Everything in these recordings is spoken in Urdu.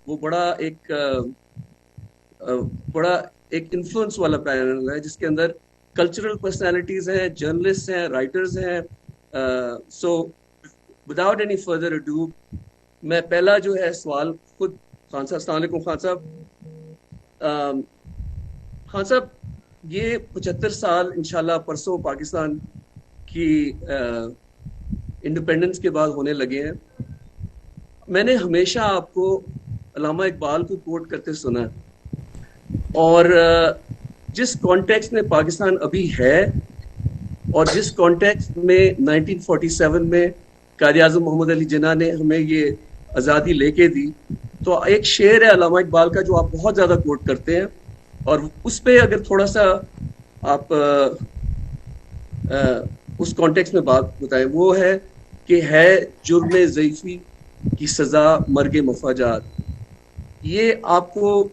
وہ بڑا ایک انفلوئنس والا پینل ہے جس کے اندر کلچرل پرسنالٹیز ہیں، جرنلسٹ ہیں، رائٹرز ہیں. سو وداؤٹ اینی فردر اڈو میں پہلا جو ہے سوال خود خان صاحب. السلام علیکم خان صاحب. خان صاحب، یہ 75 سال انشاءاللہ پرسوں پاکستان کی انڈیپینڈنس کے بعد ہونے لگے ہیں. میں نے ہمیشہ آپ کو علامہ اقبال کو کوٹ کرتے سنا، اور جس کانٹیکسٹ میں پاکستان ابھی ہے اور جس کانٹیکسٹ میں 1947 میں قائد اعظم محمد علی جناح نے ہمیں یہ آزادی لے کے دی، تو ایک شعر ہے علامہ اقبال کا جو آپ بہت زیادہ کوٹ کرتے ہیں، اور اس پہ اگر تھوڑا سا آپ اس کانٹیکسٹ میں بات بتائیں. وہ ہے جرم ضعیفی کی سزا مرگ مفاجات. یہ آپ کو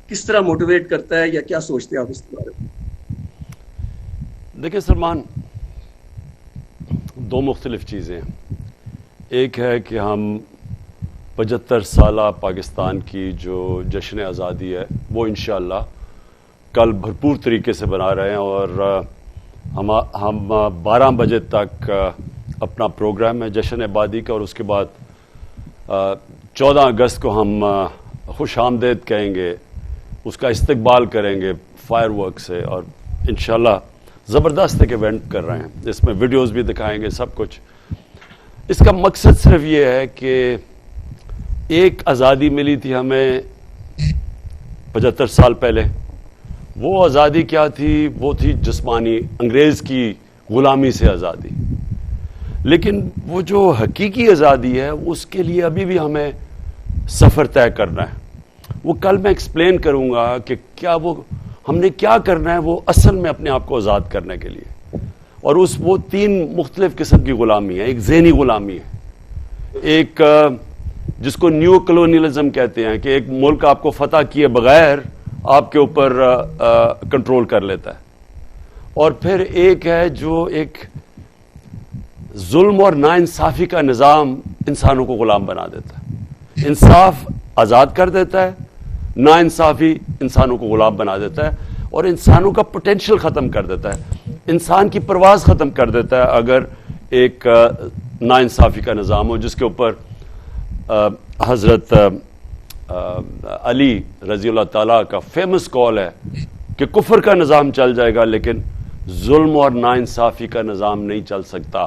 کس طرح موٹیویٹ کرتا ہے یا کیا سوچتے ہیں آپ اس کے بارے میں؟ دیکھیں سلمان، دو مختلف چیزیں ہیں. ایک ہے کہ ہم 75 سالہ پاکستان کی جو جشن آزادی ہے وہ انشاءاللہ کل بھرپور طریقے سے بنا رہے ہیں، اور ہم 12 بجے تک اپنا پروگرام ہے جشن آبادی کا، اور اس کے بعد 14 اگست کو ہم خوش آمدید کہیں گے، اس کا استقبال کریں گے فائر ورک سے، اور انشاءاللہ زبردست ایک ایونٹ کر رہے ہیں. اس میں ویڈیوز بھی دکھائیں گے سب کچھ. اس کا مقصد صرف یہ ہے کہ ایک آزادی ملی تھی ہمیں 75 سال پہلے. وہ آزادی کیا تھی؟ وہ تھی جسمانی، انگریز کی غلامی سے آزادی. لیکن وہ جو حقیقی آزادی ہے اس کے لیے ابھی بھی ہمیں سفر طے کرنا ہے. وہ کل میں ایکسپلین کروں گا کہ کیا وہ ہم نے کیا کرنا ہے وہ اصل میں اپنے آپ کو آزاد کرنے کے لیے. اور وہ 3 مختلف قسم کی غلامی ہے. ایک ذہنی غلامی ہے، ایک جس کو نیو کلونیلزم کہتے ہیں، کہ ایک ملک آپ کو فتح کیے بغیر آپ کے اوپر کنٹرول کر لیتا ہے. اور پھر ایک ہے جو ایک ظلم اور ناانصافی کا نظام انسانوں کو غلام بنا دیتا ہے. انصاف آزاد کر دیتا ہے، ناانصافی انسانوں کو غلام بنا دیتا ہے، اور انسانوں کا پوٹینشیل ختم کر دیتا ہے، انسان کی پرواز ختم کر دیتا ہے. اگر ایک ناانصافی کا نظام ہو جس کے اوپر حضرت علی رضی اللہ تعالیٰ کا فیمس کال ہے کہ کفر کا نظام چل جائے گا لیکن ظلم اور ناانصافی کا نظام نہیں چل سکتا.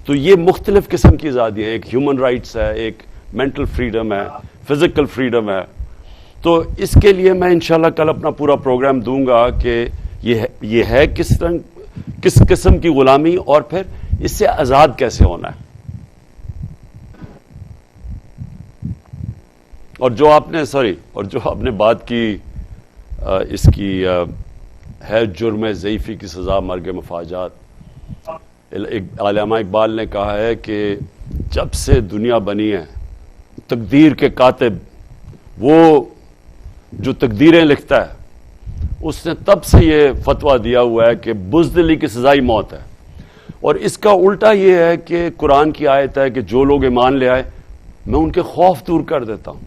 تو یہ مختلف قسم کی آزادی ہے. ایک ہیومن رائٹس ہے، ایک مینٹل فریڈم ہے، فزیکل فریڈم ہے. تو اس کے لیے میں انشاءاللہ کل اپنا پورا پروگرام دوں گا کہ یہ ہے کس قسم کی غلامی، اور پھر اس سے آزاد کیسے ہونا ہے. اور جو آپ نے بات کی اس کی ہے جرم ضعیفی کی سزا مرگ مفاجات. علامہ اقبال نے کہا ہے کہ جب سے دنیا بنی ہے تقدیر کے کاتب، وہ جو تقدیریں لکھتا ہے، اس نے تب سے یہ فتویٰ دیا ہوا ہے کہ بزدلی کی سزا ہی موت ہے. اور اس کا الٹا یہ ہے کہ قرآن کی آیت ہے کہ جو لوگ ایمان لے آئے میں ان کے خوف دور کر دیتا ہوں.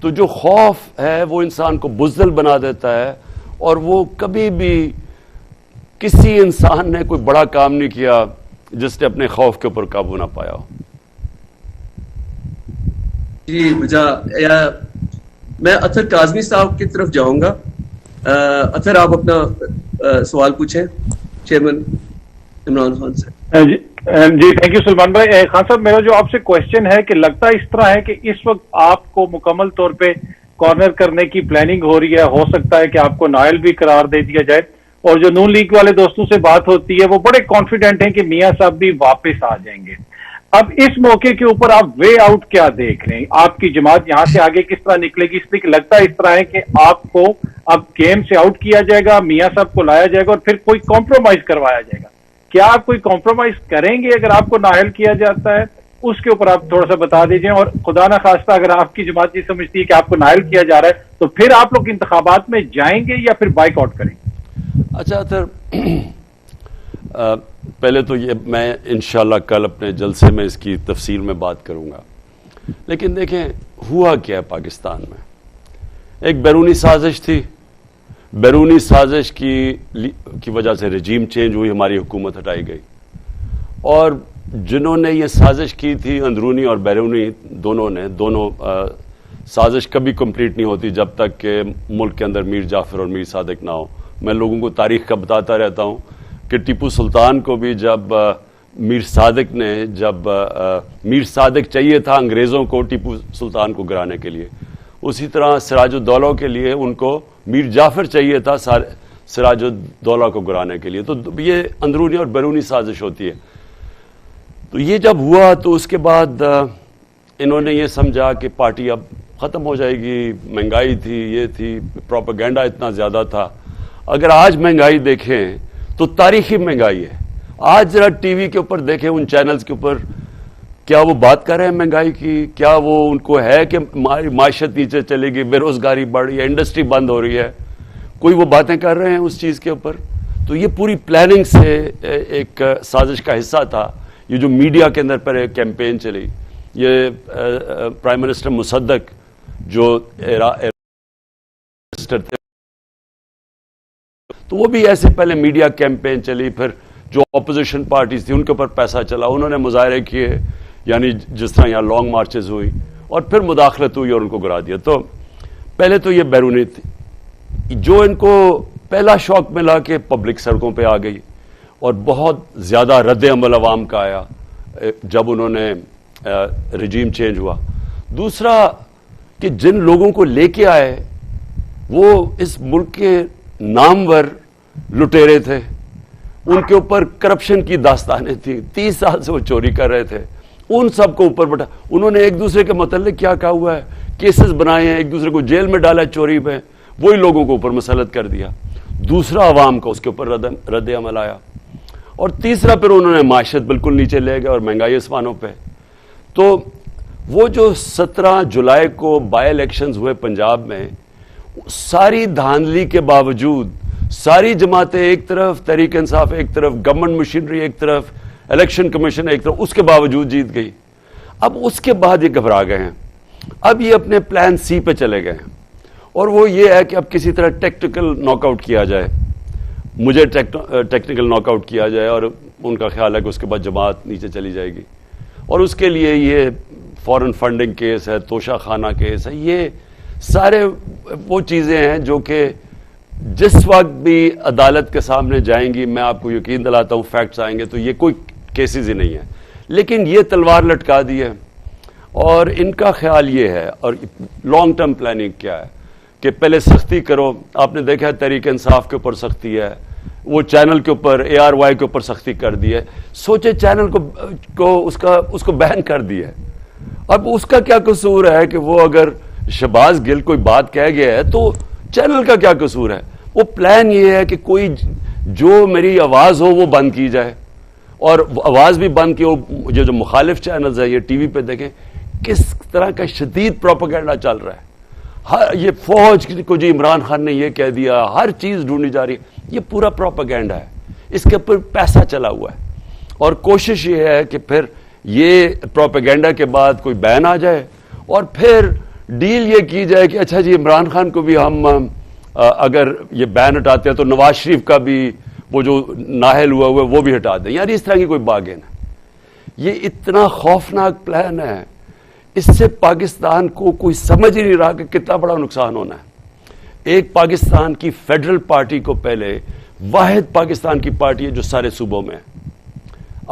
تو جو خوف ہے وہ انسان کو بزدل بنا دیتا ہے، اور وہ کبھی بھی کسی انسان نے کوئی بڑا کام نہیں کیا جس نے اپنے خوف کے اوپر قابو نہ پایا ہو. جی میں اطہر کاظمی صاحب کی طرف جاؤں گا. اطہر، آپ اپنا سوال پوچھیں چیئرمین عمران خان سے. جی تھینک یو سلمان بھائی. خان صاحب، میرا جو آپ سے کوشچن ہے کہ لگتا اس طرح ہے کہ اس وقت آپ کو مکمل طور پہ کارنر کرنے کی پلاننگ ہو رہی ہے. ہو سکتا ہے کہ آپ کو نائل بھی قرار دے دیا جائے، اور جو نون لیگ والے دوستوں سے بات ہوتی ہے وہ بڑے کانفیڈنٹ ہیں کہ میاں صاحب بھی واپس آ جائیں گے. اب اس موقع کے اوپر آپ وے آؤٹ کیا دیکھ رہے ہیں؟ آپ کی جماعت یہاں سے آگے کس طرح نکلے گی؟ اس لیے لگتا ہے اس طرح ہے کہ آپ کو اب گیم سے آؤٹ کیا جائے گا، میاں صاحب کو لایا جائے گا، اور پھر کوئی کمپرومائز کروایا جائے گا. کیا آپ کوئی کمپرومائز کریں گے اگر آپ کو نااہل کیا جاتا ہے؟ اس کے اوپر آپ تھوڑا سا بتا دیجئے. اور خدا نہ خواستہ اگر آپ کی جماعت یہ سمجھتی ہے کہ آپ کو نااہل کیا جا رہا ہے تو پھر آپ لوگ انتخابات میں جائیں گے یا پھر بائیک آؤٹ کریں گے؟ اچھا سر، پہلے تو یہ میں انشاءاللہ کل اپنے جلسے میں اس کی تفصیل میں بات کروں گا. لیکن دیکھیں، ہوا کیا ہے پاکستان میں؟ ایک بیرونی سازش تھی، بیرونی سازش کی وجہ سے رجیم چینج ہوئی، ہماری حکومت ہٹائی گئی، اور جنہوں نے یہ سازش کی تھی اندرونی اور بیرونی دونوں سازش کبھی کمپلیٹ نہیں ہوتی جب تک کہ ملک کے اندر میر جعفر اور میر صادق نہ ہو۔ میں لوگوں کو تاریخ کا بتاتا رہتا ہوں کہ ٹیپو سلطان کو بھی جب میر صادق چاہیے تھا انگریزوں کو ٹیپو سلطان کو گرانے کے لیے، اسی طرح سراج الدولہ کے لیے ان کو میر جعفر چاہیے تھا سراج الدولہ کو گرانے کے لیے۔ تو یہ اندرونی اور بیرونی سازش ہوتی ہے۔ تو یہ جب ہوا تو اس کے بعد انہوں نے یہ سمجھا کہ پارٹی اب ختم ہو جائے گی، مہنگائی تھی، یہ تھی، پروپیگنڈا اتنا زیادہ تھا۔ اگر آج مہنگائی دیکھیں تو تاریخی مہنگائی ہے۔ آج ذرا ٹی وی کے اوپر دیکھیں، ان چینلز کے اوپر، کیا وہ بات کر رہے ہیں مہنگائی کی؟ کیا وہ ان کو ہے کہ معیشت نیچے چلے گی، بے روزگاری بڑھ رہی ہے، انڈسٹری بند ہو رہی ہے؟ کوئی وہ باتیں کر رہے ہیں اس چیز کے اوپر؟ تو یہ پوری پلاننگ سے ایک سازش کا حصہ تھا۔ یہ جو میڈیا کے اندر پر ایک کیمپین چلی، یہ پرائم منسٹر مصدق جو منسٹر تھے تو وہ بھی ایسے پہلے میڈیا کیمپین چلی، پھر جو اپوزیشن پارٹیز تھی ان کے اوپر پیسہ چلا، انہوں نے مظاہرے کیے، یعنی جس طرح یہاں لانگ مارچز ہوئی، اور پھر مداخلت ہوئی اور ان کو گرا دیا۔ تو پہلے تو یہ بیرونی تھی، جو ان کو پہلا شوق ملا کہ پبلک سڑکوں پہ آ گئی اور بہت زیادہ رد عمل عوام کا آیا جب انہوں نے رجیم چینج ہوا۔ دوسرا کہ جن لوگوں کو لے کے آئے وہ اس ملک کے نامور لٹیرے تھے، ان کے اوپر کرپشن کی داستانیں تھیں، 30 سال سے وہ چوری کر رہے تھے، ان سب کو اوپر بٹھا، انہوں نے ایک دوسرے کے متعلق کیا کہا ہوا ہے، کیسز بنائے ہیں، ایک دوسرے کو جیل میں ڈالا چوری پہ، وہی لوگوں کو اوپر مسلط کر دیا۔ دوسرا عوام کا اس کے اوپر رد عمل آیا، اور تیسرا پھر انہوں نے معیشت بالکل نیچے لے گئے اور مہنگائی آسمانوں پہ۔ تو وہ جو 17 جولائی کو بائی الیکشنز ہوئے پنجاب میں، ساری دھاندلی کے باوجود ساری جماعتیں ایک طرف، تحریک انصاف ایک طرف، گورنمنٹ مشینری ایک طرف، الیکشن کمیشن ایک طرف، اس کے باوجود جیت گئی۔ اب اس کے بعد یہ گھبرا گئے ہیں، اب یہ اپنے پلان سی پہ چلے گئے ہیں، اور وہ یہ ہے کہ اب کسی طرح ٹیکٹیکل ناک آؤٹ کیا جائے، مجھے ٹیکنیکل ناک آؤٹ کیا جائے، اور ان کا خیال ہے کہ اس کے بعد جماعت نیچے چلی جائے گی، اور اس کے لیے یہ فورن فنڈنگ کیس ہے، توشہ خانہ کیس ہے، یہ سارے وہ چیزیں ہیں جو کہ جس وقت بھی عدالت کے سامنے جائیں گی، میں آپ کو یقین دلاتا ہوں فیکٹس آئیں گے تو یہ کوئی کیسز ہی نہیں ہے، لیکن یہ تلوار لٹکا دی ہے۔ اور ان کا خیال یہ ہے، اور لانگ ٹرم پلاننگ کیا ہے کہ پہلے سختی کرو۔ آپ نے دیکھا ہے تحریک انصاف کے اوپر سختی ہے، وہ چینل کے اوپر ARY کے اوپر سختی کر دی ہے، سوچے چینل کو اس کو بین کر دی ہے۔ اب اس کا کیا قصور ہے کہ وہ اگر شہباز گل کوئی بات کہہ گیا ہے تو چینل کا کیا قصور ہے؟ وہ پلان یہ ہے کہ کوئی جو میری آواز ہو وہ بند کی جائے، اور آواز بھی بند کی ہو۔ جو مخالف چینلز ہیں، یہ ٹی وی پہ دیکھیں کس طرح کا شدید پروپیگنڈا چل رہا ہے، یہ فوج کو جو عمران خان نے یہ کہہ دیا، ہر چیز ڈھونڈی جا رہی ہے، یہ پورا پروپیگنڈا ہے، اس کے اوپر پیسہ چلا ہوا ہے، اور کوشش یہ ہے کہ پھر یہ پروپیگنڈا کے بعد کوئی بین آ جائے، اور پھر ڈیل یہ کی جائے کہ اچھا جی عمران خان کو بھی ہم اگر یہ بین ہٹاتے ہیں تو نواز شریف کا بھی وہ جو نااہل ہوا ہے وہ بھی ہٹا دیں۔ یار اس طرح کی کوئی باغین ہے، یہ اتنا خوفناک پلان ہے، اس سے پاکستان کو کوئی سمجھ ہی نہیں رہا کہ کتنا بڑا نقصان ہونا ہے۔ ایک پاکستان کی فیڈرل پارٹی کو پہلے، واحد پاکستان کی پارٹی ہے جو سارے صوبوں میں ہے،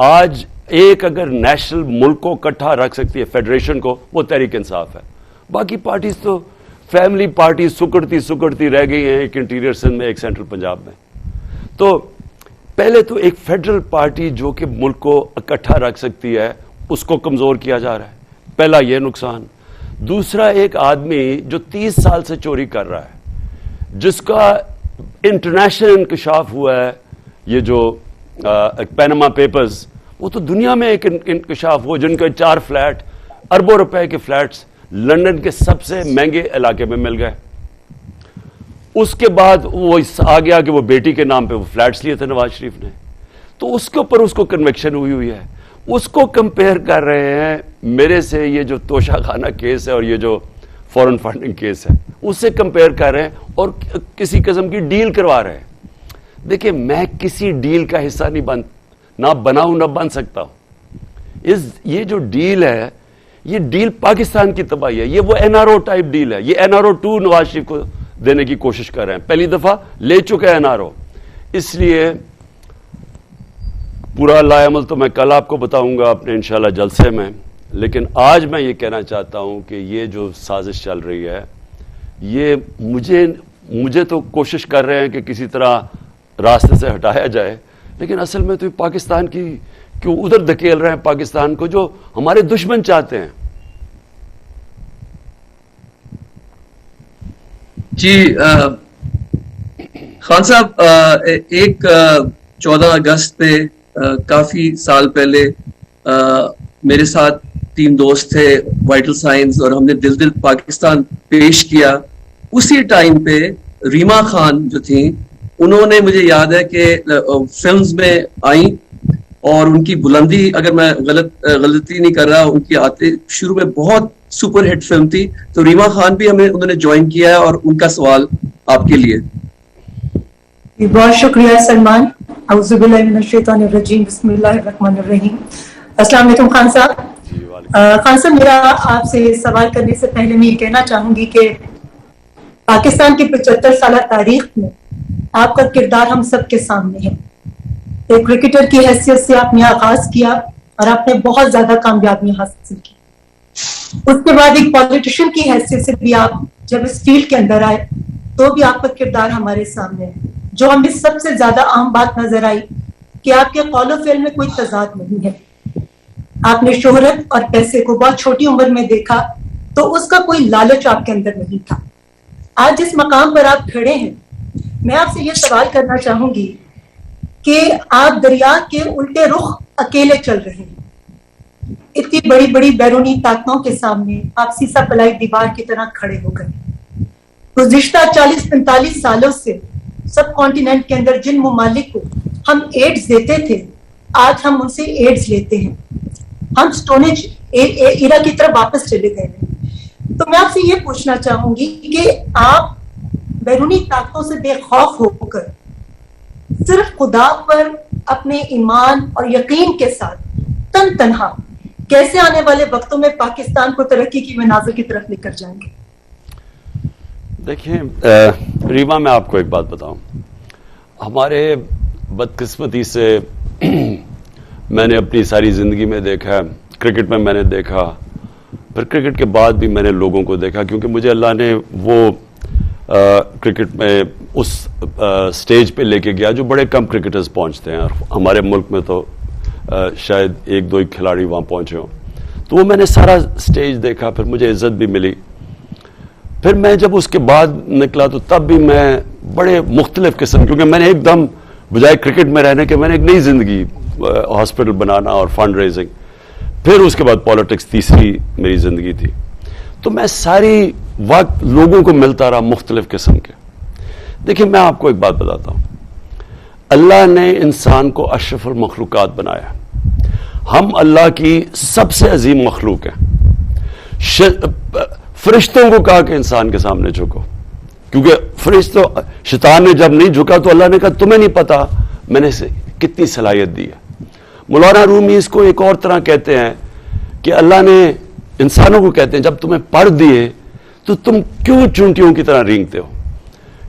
آج ایک اگر نیشنل ملک کو اکٹھا رکھ سکتی ہے، فیڈریشن کو، وہ تحریک انصاف ہے۔ باقی پارٹیز تو فیملی پارٹیز سکڑتی رہ گئی ہیں، ایک انٹیریئر سندھ میں، ایک سینٹرل پنجاب میں۔ تو پہلے تو ایک فیڈرل پارٹی جو کہ ملک کو اکٹھا رکھ سکتی ہے، اس کو کمزور کیا جا رہا ہے، پہلا یہ نقصان۔ دوسرا ایک آدمی جو 30 سال سے چوری کر رہا ہے، جس کا انٹرنیشنل انکشاف ہوا ہے، یہ جو پینما پیپرز، وہ تو دنیا میں ایک انکشاف ہوا، جن کے 4 فلیٹ، اربوں روپے کے فلیٹس لندن کے سب سے مہنگے علاقے میں مل گئے۔ اس کے بعد وہ آ گیا کہ وہ بیٹی کے نام پہ وہ فلیٹس لیے تھے نواز شریف نے، تو اس کے اوپر اس کو کنوکشن ہوئی ہے۔ اس کو کمپیئر کر رہے ہیں میرے سے یہ جو توشہ خانہ کیس ہے اور یہ جو فورن فنڈنگ کیس ہے اس سے کمپیئر کر رہے ہیں اور کسی قسم کی ڈیل کروا رہے ہیں. دیکھیں میں کسی ڈیل کا حصہ نہیں نہ بناؤں نہ بن سکتا ہوں. یہ جو ڈیل ہے یہ ڈیل پاکستان کی تباہی ہے. یہ وہ N R O type deal ہے. یہ این آر او 2 نواز شریف کو دینے کی کوشش کر رہے ہیں. پہلی دفعہ لے چکے این آر او. اس لیے پورا لائے عمل تو میں کل آپ کو بتاؤں گا اپنے انشاءاللہ جلسے میں. لیکن آج میں یہ کہنا چاہتا ہوں کہ یہ جو سازش چل رہی ہے یہ مجھے تو کوشش کر رہے ہیں کہ کسی طرح راستے سے ہٹایا جائے, لیکن اصل میں تو پاکستان کی کیوں ادھر دھکیل رہے ہیں پاکستان کو جو ہمارے دشمن چاہتے ہیں. جی خان صاحب, ایک 14 اگست پہ کافی سال پہلے میرے ساتھ 3 دوست تھے وائٹل سائنس, اور ہم نے دل دل پاکستان پیش کیا. اسی ٹائم پہ ریما خان جو تھیں انہوں نے, مجھے یاد ہے کہ فلمز میں آئیں اور ان کی بلندی, اگر میں غلطی نہیں کر رہا, ان کی آتے شروع میں بہت سپر ہٹ فلم تھی. تو ریما خان بھی انہوں نے جوائن کیا ہے, اور ان کا سوال آپ کے لیے. بہت شکریہ سلمان. اعوذ باللہ من الشیطان الرجیم, بسم اللہ الرحمن الرحیم. السلام علیکم خان صاحب. خان صاحب میرا آپ سے سوال کرنے سے پہلے میں یہ کہنا چاہوں گی کہ پاکستان کی 75 سالہ تاریخ میں آپ کا کردار ہم سب کے سامنے ہے. ایک کرکٹر کی حیثیت سے آپ نے آغاز کیا اور آپ نے بہت زیادہ کامیابیاں حاصل کی. اس کے بعد ایک پولیٹیشین کی حیثیت سے بھی آپ جب اس فیلڈ کے اندر آئے تو بھی آپ کا کردار ہمارے سامنے ہے. جو ہمیں سب سے زیادہ عام بات نظر آئی کہ آپ کے قول و فعل میں کوئی تضاد نہیں ہے. آپ نے شہرت اور پیسے کو بہت چھوٹی عمر میں دیکھا تو اس کا کوئی لالچ آپ کے اندر نہیں تھا. آج جس مقام پر آپ کھڑے ہیں میں آپ سے یہ سوال کرنا چاہوں گی کہ آپ دریا کے الٹے رخ اکیلے چل رہے ہیں. اتنی بڑی بڑی بیرونی طاقتوں کے سامنے آپ سیسا پلائی دیوار کی طرح کھڑے ہو گئے. گزشتہ 40-45 سالوں سے سب کانٹیننٹ کے اندر جن ممالک کو ہم ایڈز دیتے تھے آج ہم ان سے ایڈز لیتے ہیں. ہم سٹونج ایرا کی طرف واپس چلے گئے ہیں. تو میں آپ سے یہ پوچھنا چاہوں گی کہ آپ بیرونی طاقتوں سے بے خوف ہو کر صرف خدا پر اپنے ایمان اور یقین کے ساتھ تن تنہا کیسے آنے والے وقتوں میں پاکستان کو ترقی کی منازل کی طرف لے کر جائیں گے؟ دیکھیں ریما, میں آپ کو ایک بات بتاؤں. ہمارے بدقسمتی سے میں نے اپنی ساری زندگی میں دیکھا, کرکٹ میں نے دیکھا, پھر کرکٹ کے بعد بھی میں نے لوگوں کو دیکھا, کیونکہ مجھے اللہ نے وہ کرکٹ میں اس سٹیج پہ لے کے گیا جو بڑے کم کرکٹرز پہنچتے ہیں, اور ہمارے ملک میں تو شاید 1-2 کھلاڑی وہاں پہنچے ہوں. تو وہ میں نے سارا سٹیج دیکھا, پھر مجھے عزت بھی ملی. پھر میں جب اس کے بعد نکلا تو تب بھی میں بڑے مختلف قسم, کیونکہ میں نے ایک دم بجائے کرکٹ میں رہنے کے میں نے ایک نئی زندگی, ہاسپٹل بنانا اور فنڈ ریزنگ, پھر اس کے بعد پالیٹکس تیسری میری زندگی تھی. تو میں ساری وقت لوگوں کو ملتا رہا مختلف قسم کے. دیکھیں میں آپ کو ایک بات بتاتا ہوں, اللہ نے انسان کو اشرف المخلوقات بنایا. ہم اللہ کی سب سے عظیم مخلوق ہیں. فرشتوں کو کہا کہ انسان کے سامنے جھکو, کیونکہ شیطان نے جب نہیں جھکا تو اللہ نے کہا تمہیں نہیں پتا میں نے کتنی صلاحیت دی ہے. مولانا رومی اس کو ایک اور طرح کہتے ہیں کہ اللہ نے انسانوں کو کہتے ہیں جب تمہیں پڑھ دیے تو تم کیوں چونٹیوں کی طرح رینگتے ہو.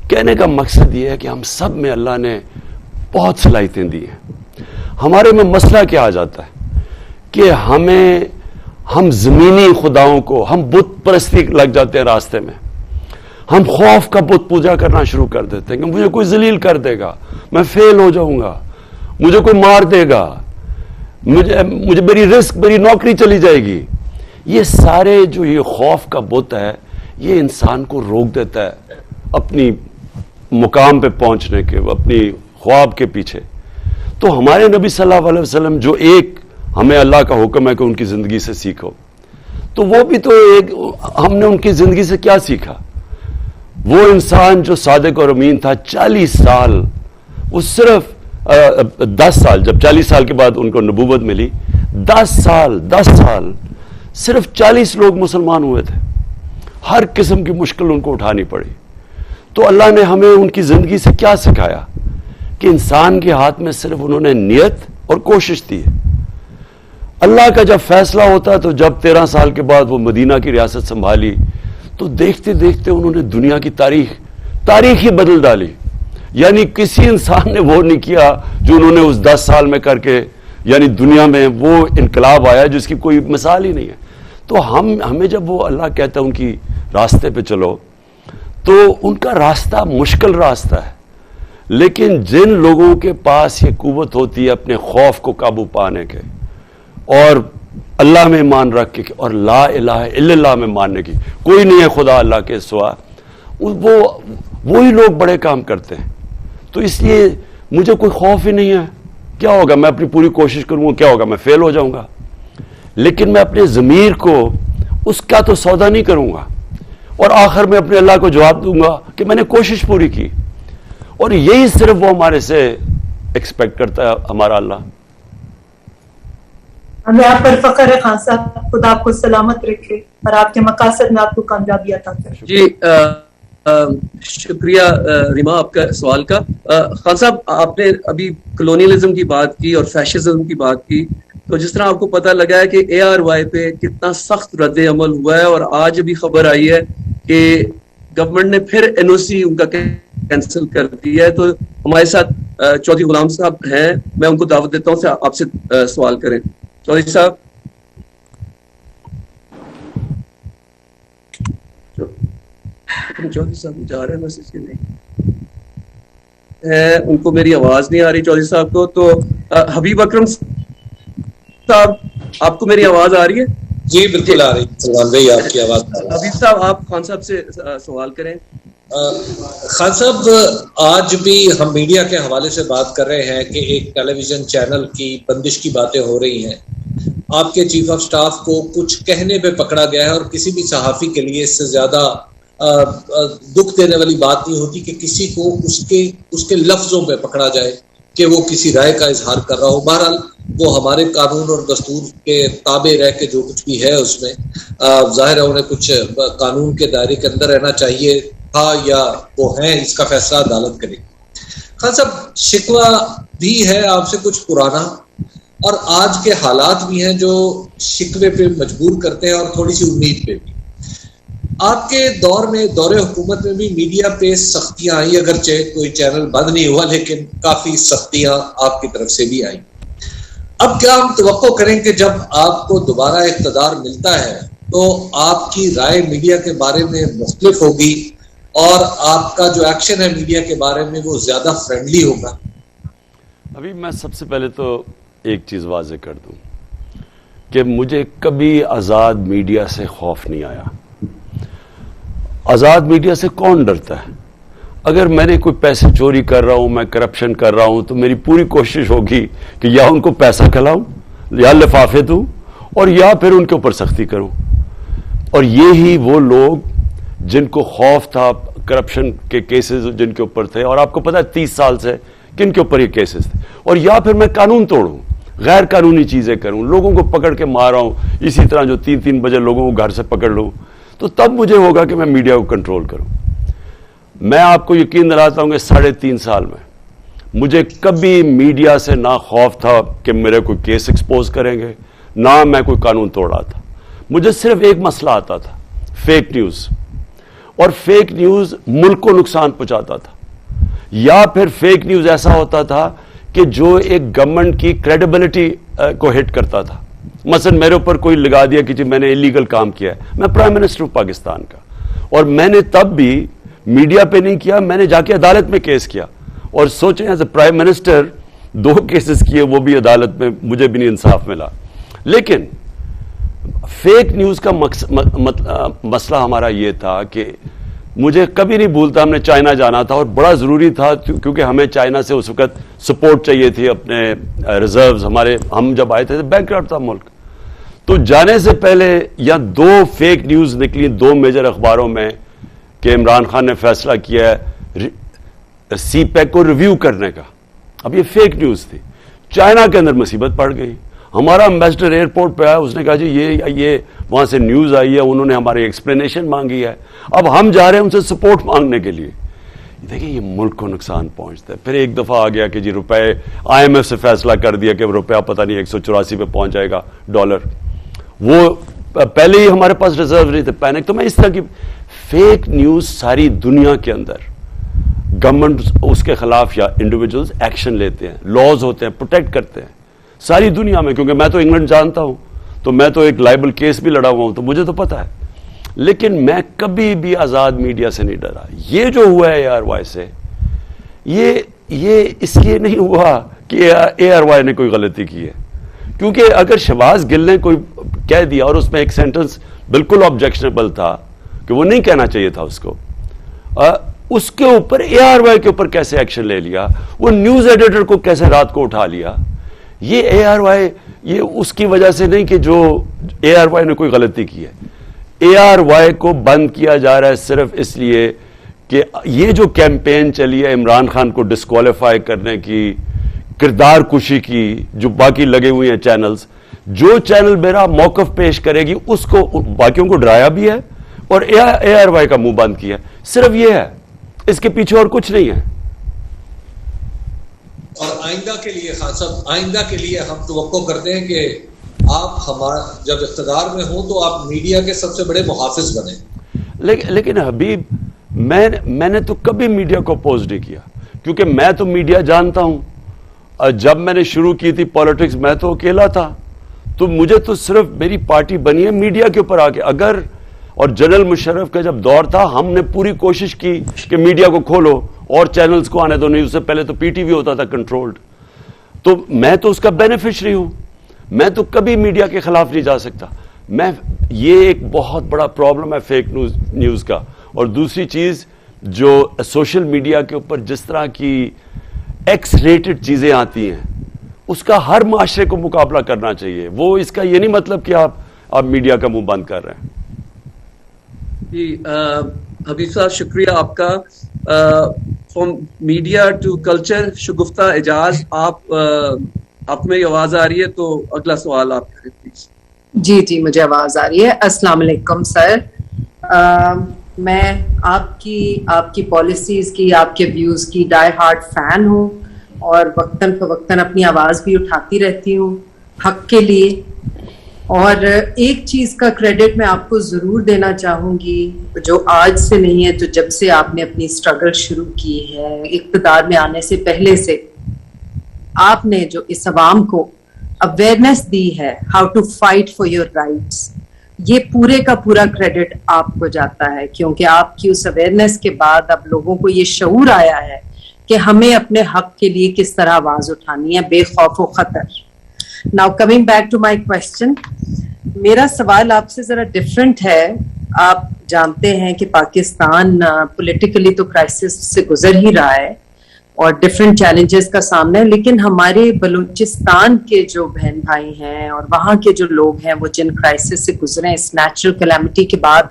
کہنے کا مقصد یہ ہے کہ ہم سب میں اللہ نے بہت صلاحیتیں دی ہیں. ہمارے میں مسئلہ کیا آ جاتا ہے کہ ہم زمینی خداؤں کو, ہم بت پرستی لگ جاتے ہیں راستے میں. ہم خوف کا بت پوجا کرنا شروع کر دیتے ہیں کہ مجھے کوئی ذلیل کر دے گا, میں فیل ہو جاؤں گا, مجھے کوئی مار دے گا, مجھے میری رزق, میری نوکری چلی جائے گی. یہ سارے جو یہ خوف کا بت ہے یہ انسان کو روک دیتا ہے اپنی مقام پہ پہنچنے کے, اپنی خواب کے پیچھے. تو ہمارے نبی صلی اللہ علیہ وسلم جو ایک ہمیں اللہ کا حکم ہے کہ ان کی زندگی سے سیکھو, تو وہ بھی تو ایک, ہم نے ان کی زندگی سے کیا سیکھا. وہ انسان جو صادق اور امین تھا 40 سال, وہ صرف 10 سال, جب 40 سال کے بعد ان کو نبوت ملی, 10 سال صرف 40 لوگ مسلمان ہوئے تھے. ہر قسم کی مشکل ان کو اٹھانی پڑی. تو اللہ نے ہمیں ان کی زندگی سے کیا سکھایا کہ انسان کے ہاتھ میں صرف انہوں نے نیت اور کوشش دی ہے. اللہ کا جب فیصلہ ہوتا تو جب 13 سال کے بعد وہ مدینہ کی ریاست سنبھالی تو دیکھتے دیکھتے انہوں نے دنیا کی تاریخ ہی بدل ڈالی. یعنی کسی انسان نے وہ نہیں کیا جو انہوں نے اس 10 سال میں کر کے, یعنی دنیا میں وہ انقلاب آیا جس کی کوئی مثال ہی نہیں ہے. تو ہمیں جب وہ اللہ کہتا ہے ان کی راستے پہ چلو, تو ان کا راستہ مشکل راستہ ہے, لیکن جن لوگوں کے پاس یہ قوت ہوتی ہے اپنے خوف کو قابو پانے کے اور اللہ میں ایمان رکھ کے اور لا الہ الا اللہ میں ماننے کی, کوئی نہیں ہے خدا اللہ کے سوا, وہی لوگ بڑے کام کرتے ہیں. تو اس لیے مجھے کوئی خوف ہی نہیں ہے. کیا ہوگا, میں اپنی پوری کوشش کروں گا, کیا ہوگا, میں فیل ہو جاؤں گا, لیکن میں اپنے ضمیر کو اس کا تو سودا نہیں کروں گا اور آخر میں اپنے اللہ کو جواب دوں گا کہ میں نے کوشش پوری کی. اور یہی صرف وہ ہمارے سے ایکسپیکٹ کرتا ہے ہمارا اللہ. ہمیں آپ پر فخر ہے خان صاحب, خدا آپ کو سلامت رکھے اور آپ کے مقاصد میں آپ کو کامیابی عطا کرے. جی شکریہ ریما آپ کا سوال کا. خان صاحب آپ نے ابھی کلونیلزم کی بات کی اور فیشزم کی بات کی, تو جس طرح آپ کو پتہ لگا ہے کہ ARY پہ کتنا سخت رد عمل ہوا ہے, اور آج ابھی خبر آئی ہے کہ گورنمنٹ نے پھر NOC ان کا کینسل کر دیا ہے. تو ہمارے ساتھ چودھری غلام صاحب ہیں, میں ان کو دعوت دیتا ہوں آپ سے سوال کریں. چودھری صاحب. چودھری صاحب جا رہے ہیں میسج کے نہیں, ان کو میری آواز نہیں آ رہی چودھری صاحب کو. تو حبیب اکرم صاحب آپ کو میری آواز آ رہی ہے؟ جی بالکل آ رہی ہے سلمان بھائی, آپ کی آواز. حبیب صاحب آپ خان صاحب سے سوال کریں. خان صاحب آج بھی ہم میڈیا کے حوالے سے بات کر رہے ہیں کہ ایک ٹیلی ویژن چینل کی بندش کی باتیں ہو رہی ہیں. آپ کے چیف آف سٹاف کو کچھ کہنے پہ پکڑا گیا ہے, اور کسی بھی صحافی کے لیے اس سے زیادہ دکھ دینے والی بات نہیں ہوتی کہ کسی کو اس کے لفظوں پہ پکڑا جائے کہ وہ کسی رائے کا اظہار کر رہا ہو. بہرحال وہ ہمارے قانون اور دستور کے تابع رہ کے جو کچھ بھی ہے اس میں ظاہر ہے انہیں کچھ قانون کے دائرے کے اندر رہنا چاہیے تھا, یا وہ ہیں, اس کا فیصلہ عدالت کرے. خان صاحب شکوہ بھی ہے آپ سے کچھ پرانا, اور آج کے حالات بھی ہیں جو شکوے پہ مجبور کرتے ہیں اور تھوڑی سی امید پہ بھی. آپ کے دور میں, دور حکومت میں بھی میڈیا پہ سختیاں آئی, اگرچہ کوئی چینل بند نہیں ہوا لیکن کافی سختیاں آپ کی طرف سے بھی آئیں. اب کیا ہم توقع کریں کہ جب آپ کو دوبارہ اقتدار ملتا ہے تو آپ کی رائے میڈیا کے بارے میں مختلف ہوگی اور آپ کا جو ایکشن ہے میڈیا کے بارے میں وہ زیادہ فرینڈلی ہوگا؟ ابھی میں سب سے پہلے تو ایک چیز واضح کر دوں کہ مجھے کبھی آزاد میڈیا سے خوف نہیں آیا. آزاد میڈیا سے کون ڈرتا ہے؟ اگر میں نے کوئی پیسے چوری کر رہا ہوں, میں کرپشن کر رہا ہوں, تو میری پوری کوشش ہوگی کہ یا ان کو پیسہ کھلاؤں یا لفافے دوں اور یا پھر ان کے اوپر سختی کروں. اور یہی وہ لوگ جن کو خوف تھا کرپشن کے کیسز جن کے اوپر تھے, اور آپ کو پتہ ہے 30 سال سے کن کے اوپر یہ کیسز تھے, اور یا پھر میں قانون توڑوں, غیر قانونی چیزیں کروں, لوگوں کو پکڑ کے مار رہا ہوں اسی طرح جو 3 بجے لوگوں کو گھر سے پکڑ لوں, تو تب مجھے ہوگا کہ میں میڈیا کو کنٹرول کروں. میں آپ کو یقین دلاتا ہوں کہ 3.5 سال میں مجھے کبھی میڈیا سے نہ خوف تھا کہ میرے کوئی کیس ایکسپوز کریں گے, نہ میں کوئی قانون توڑ رہا تھا. مجھے صرف ایک مسئلہ آتا تھا, فیک نیوز. اور فیک نیوز ملک کو نقصان پہنچاتا تھا, یا پھر فیک نیوز ایسا ہوتا تھا کہ جو ایک گورنمنٹ کی کریڈیبلٹی کو ہٹ کرتا تھا. مثلا میرے اوپر کوئی لگا دیا کہ جی میں نے انلیگل کام کیا ہے, میں پرائم منسٹر ہوں پاکستان کا, اور میں نے تب بھی میڈیا پہ نہیں کیا, میں نے جا کے عدالت میں کیس کیا. اور سوچیں as a prime minister 2 cases کیے, وہ بھی عدالت میں, مجھے بھی نہیں انصاف ملا. لیکن فیک نیوز کا مسئلہ ہمارا یہ تھا کہ مجھے کبھی نہیں بھولتا, ہم نے چائنا جانا تھا اور بڑا ضروری تھا کیونکہ ہمیں چائنا سے اس وقت سپورٹ چاہیے تھی, اپنے ریزروز ہمارے, ہم جب آئے تھے بینکرپٹ تھا ملک. تو جانے سے پہلے یا 2 فیک نیوز نکلی 2 میجر اخباروں میں کہ عمران خان نے فیصلہ کیا ہے سی پیک کو ریویو کرنے کا. اب یہ فیک نیوز تھی. چائنا کے اندر مصیبت پڑ گئی, ہمارا امبیسڈر ایئرپورٹ پہ آیا, اس نے کہا جی یہ وہاں سے نیوز آئی ہے, انہوں نے ہماری ایکسپلینیشن مانگی ہے, اب ہم جا رہے ہیں ان سے سپورٹ مانگنے کے لیے. دیکھیں یہ ملک کو نقصان پہنچتا ہے. پھر ایک دفعہ آ گیا کہ جی روپے, آئی ایم ایف سے فیصلہ کر دیا کہ روپیہ پتہ نہیں 184 پہ پہنچ جائے گا ڈالر, وہ پہلے ہی ہمارے پاس ریزرو نہیں تھے. پینک تو میں اس طرح کی فیک نیوز ساری دنیا کے اندر گورنمنٹ اس کے خلاف یا انڈیویجولز ایکشن لیتے ہیں, لاز ہوتے ہیں, پروٹیکٹ کرتے ہیں ساری دنیا میں. کیونکہ میں تو انگلینڈ جانتا ہوں, تو میں تو ایک لائبل کیس بھی لڑا ہوا ہوں, تو مجھے تو پتا ہے. لیکن میں کبھی بھی آزاد میڈیا سے نہیں ڈرا. یہ جو ہوا ہے ARY سے, یہ اس لیے نہیں ہوا کہ ARY نے کوئی غلطی کی ہے, کیونکہ اگر شہباز گل نے کوئی کہہ دیا اور اس میں ایک سینٹنس بالکل آبجیکشنیبل تھا کہ وہ نہیں کہنا چاہیے تھا اس کے اوپر ARY کے اوپر کیسے ایکشن لے لیا, وہ نیوز ایڈیٹر کو کیسے رات کو اٹھا لیا. یہ ARY یہ اس کی وجہ سے نہیں کہ جو ARY نے کوئی غلطی کی ہے. ARY کو بند کیا جا رہا ہے صرف اس لیے کہ یہ جو کیمپین چلی ہے عمران خان کو ڈسکوالیفائی کرنے کی, کردار کشی کی, جو باقی لگے ہوئے ہیں چینلز, جو چینل میرا موقف پیش کرے گی اس کو باقیوں کو ڈرایا بھی ہے اور ARY کا منہ بند کیا, صرف یہ ہے, اس کے پیچھے اور کچھ نہیں ہے. اور آئندہ کے لیے خان صاحب, آئندہ کے لیے ہم توقع کرتے ہیں کہ آپ ہمارا جب اقتدار میں ہوں تو آپ میڈیا کے سب سے بڑے محافظ بنیں. لیکن حبیب, میں نے تو کبھی میڈیا کو اپوز نہیں کیا, کیونکہ میں تو میڈیا جانتا ہوں. جب میں نے شروع کی تھی پالیٹکس میں تو اکیلا تھا, تو مجھے تو صرف میری پارٹی بنی ہے میڈیا کے اوپر آ کے. اگر اور جنرل مشرف کا جب دور تھا ہم نے پوری کوشش کی کہ میڈیا کو کھولو اور چینلز کو آنے دو, نہیں اس سے پہلے تو PTV ہوتا تھا کنٹرولڈ, تو میں تو اس کا بینیفیشری ہوں. میں تو کبھی میڈیا کے خلاف نہیں جا سکتا. یہ ایک بہت بڑا پرابلم ہے فیک نیوز کا. اور دوسری چیز جو سوشل میڈیا کے اوپر جس طرح کی ایکس ریٹڈ چیزیں آتی ہیں, اس کا ہر معاشرے کو مقابلہ کرنا چاہیے. وہ اس کا یہ نہیں مطلب کہ آپ میڈیا کا منہ بند کر رہے ہیں. جی حبیب صاحب شکریہ آپ کا. فرام میڈیا ٹو کلچر, شگفتہ اعجاز, آپ میں آواز آ رہی ہے تو اگلا سوال آپ کریں پلیز. جی مجھے آواز آ رہی ہے. السلام علیکم سر. میں آپ کی پالیسیز کی, آپ کے ویوز کی ڈائی ہارڈ فین ہوں اور وقتاً فوقتاً اپنی آواز بھی اٹھاتی رہتی ہوں حق کے لیے. اور ایک چیز کا کریڈٹ میں آپ کو ضرور دینا چاہوں گی, جو آج سے نہیں ہے, تو جب سے آپ نے اپنی اسٹرگل شروع کی ہے اقتدار میں آنے سے پہلے سے, آپ نے جو اس عوام کو اویئرنیس دی ہے how to fight for your rights, یہ پورے کا پورا کریڈٹ آپ کو جاتا ہے, کیونکہ آپ کی اس اویئرنیس کے بعد اب لوگوں کو یہ شعور آیا ہے کہ ہمیں اپنے حق کے لیے کس طرح آواز اٹھانی ہے بے خوف و خطر. Now coming back to my question, میرا سوال آپ سے ذرا ڈفرینٹ ہے. آپ جانتے ہیں کہ پاکستان پولیٹیکلی تو کرائسس سے گزر ہی رہا ہے اور ڈفرینٹ چیلنجز کا سامنا ہے, لیکن ہمارے بلوچستان کے جو بہن بھائی ہیں اور وہاں کے جو لوگ ہیں وہ جن کرائسس سے گزرے اس نیچرل کلیمٹی کے بعد,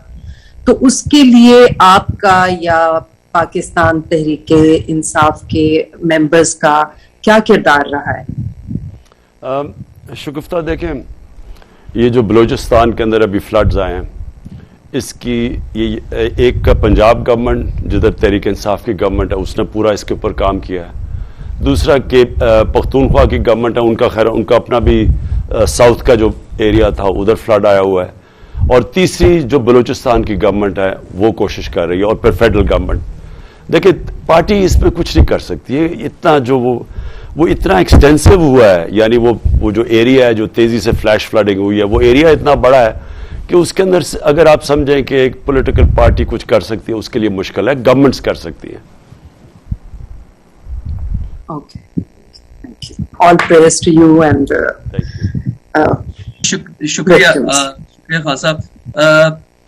تو اس کے لیے آپ کا یا پاکستان تحریک انصاف کے ممبرز کا کیا کردار رہا ہے؟ شگفتہ دیکھیں, یہ جو بلوچستان کے اندر ابھی فلڈز آئے ہیں, اس کی یہ ایک کا پنجاب گورنمنٹ جدھر تحریک انصاف کی گورنمنٹ ہے اس نے پورا اس کے اوپر کام کیا ہے. دوسرا کہ پختونخوا کی گورنمنٹ ہے, ان کا خیر ان کا اپنا بھی ساؤتھ کا جو ایریا تھا ادھر فلڈ آیا ہوا ہے. اور تیسری جو بلوچستان کی گورنمنٹ ہے وہ کوشش کر رہی ہے, اور پھر فیڈرل گورنمنٹ. دیکھیں پارٹی اس میں کچھ نہیں کر سکتی ہے. اتنا جو وہ اتنا ایکسٹینسو ہوا ہے, یعنی وہ جو ایریا ہے جو تیزی سے فلیش فلڈنگ ہوئی ہے, وہ ایریا اتنا بڑا ہے کہ اس کے اندر اگر آپ سمجھیں کہ ایک پولیٹیکل پارٹی کچھ کر سکتی ہے اس کے لیے مشکل ہے, گورنمنٹس کر سکتی ہیں. شکریہ خان صاحب.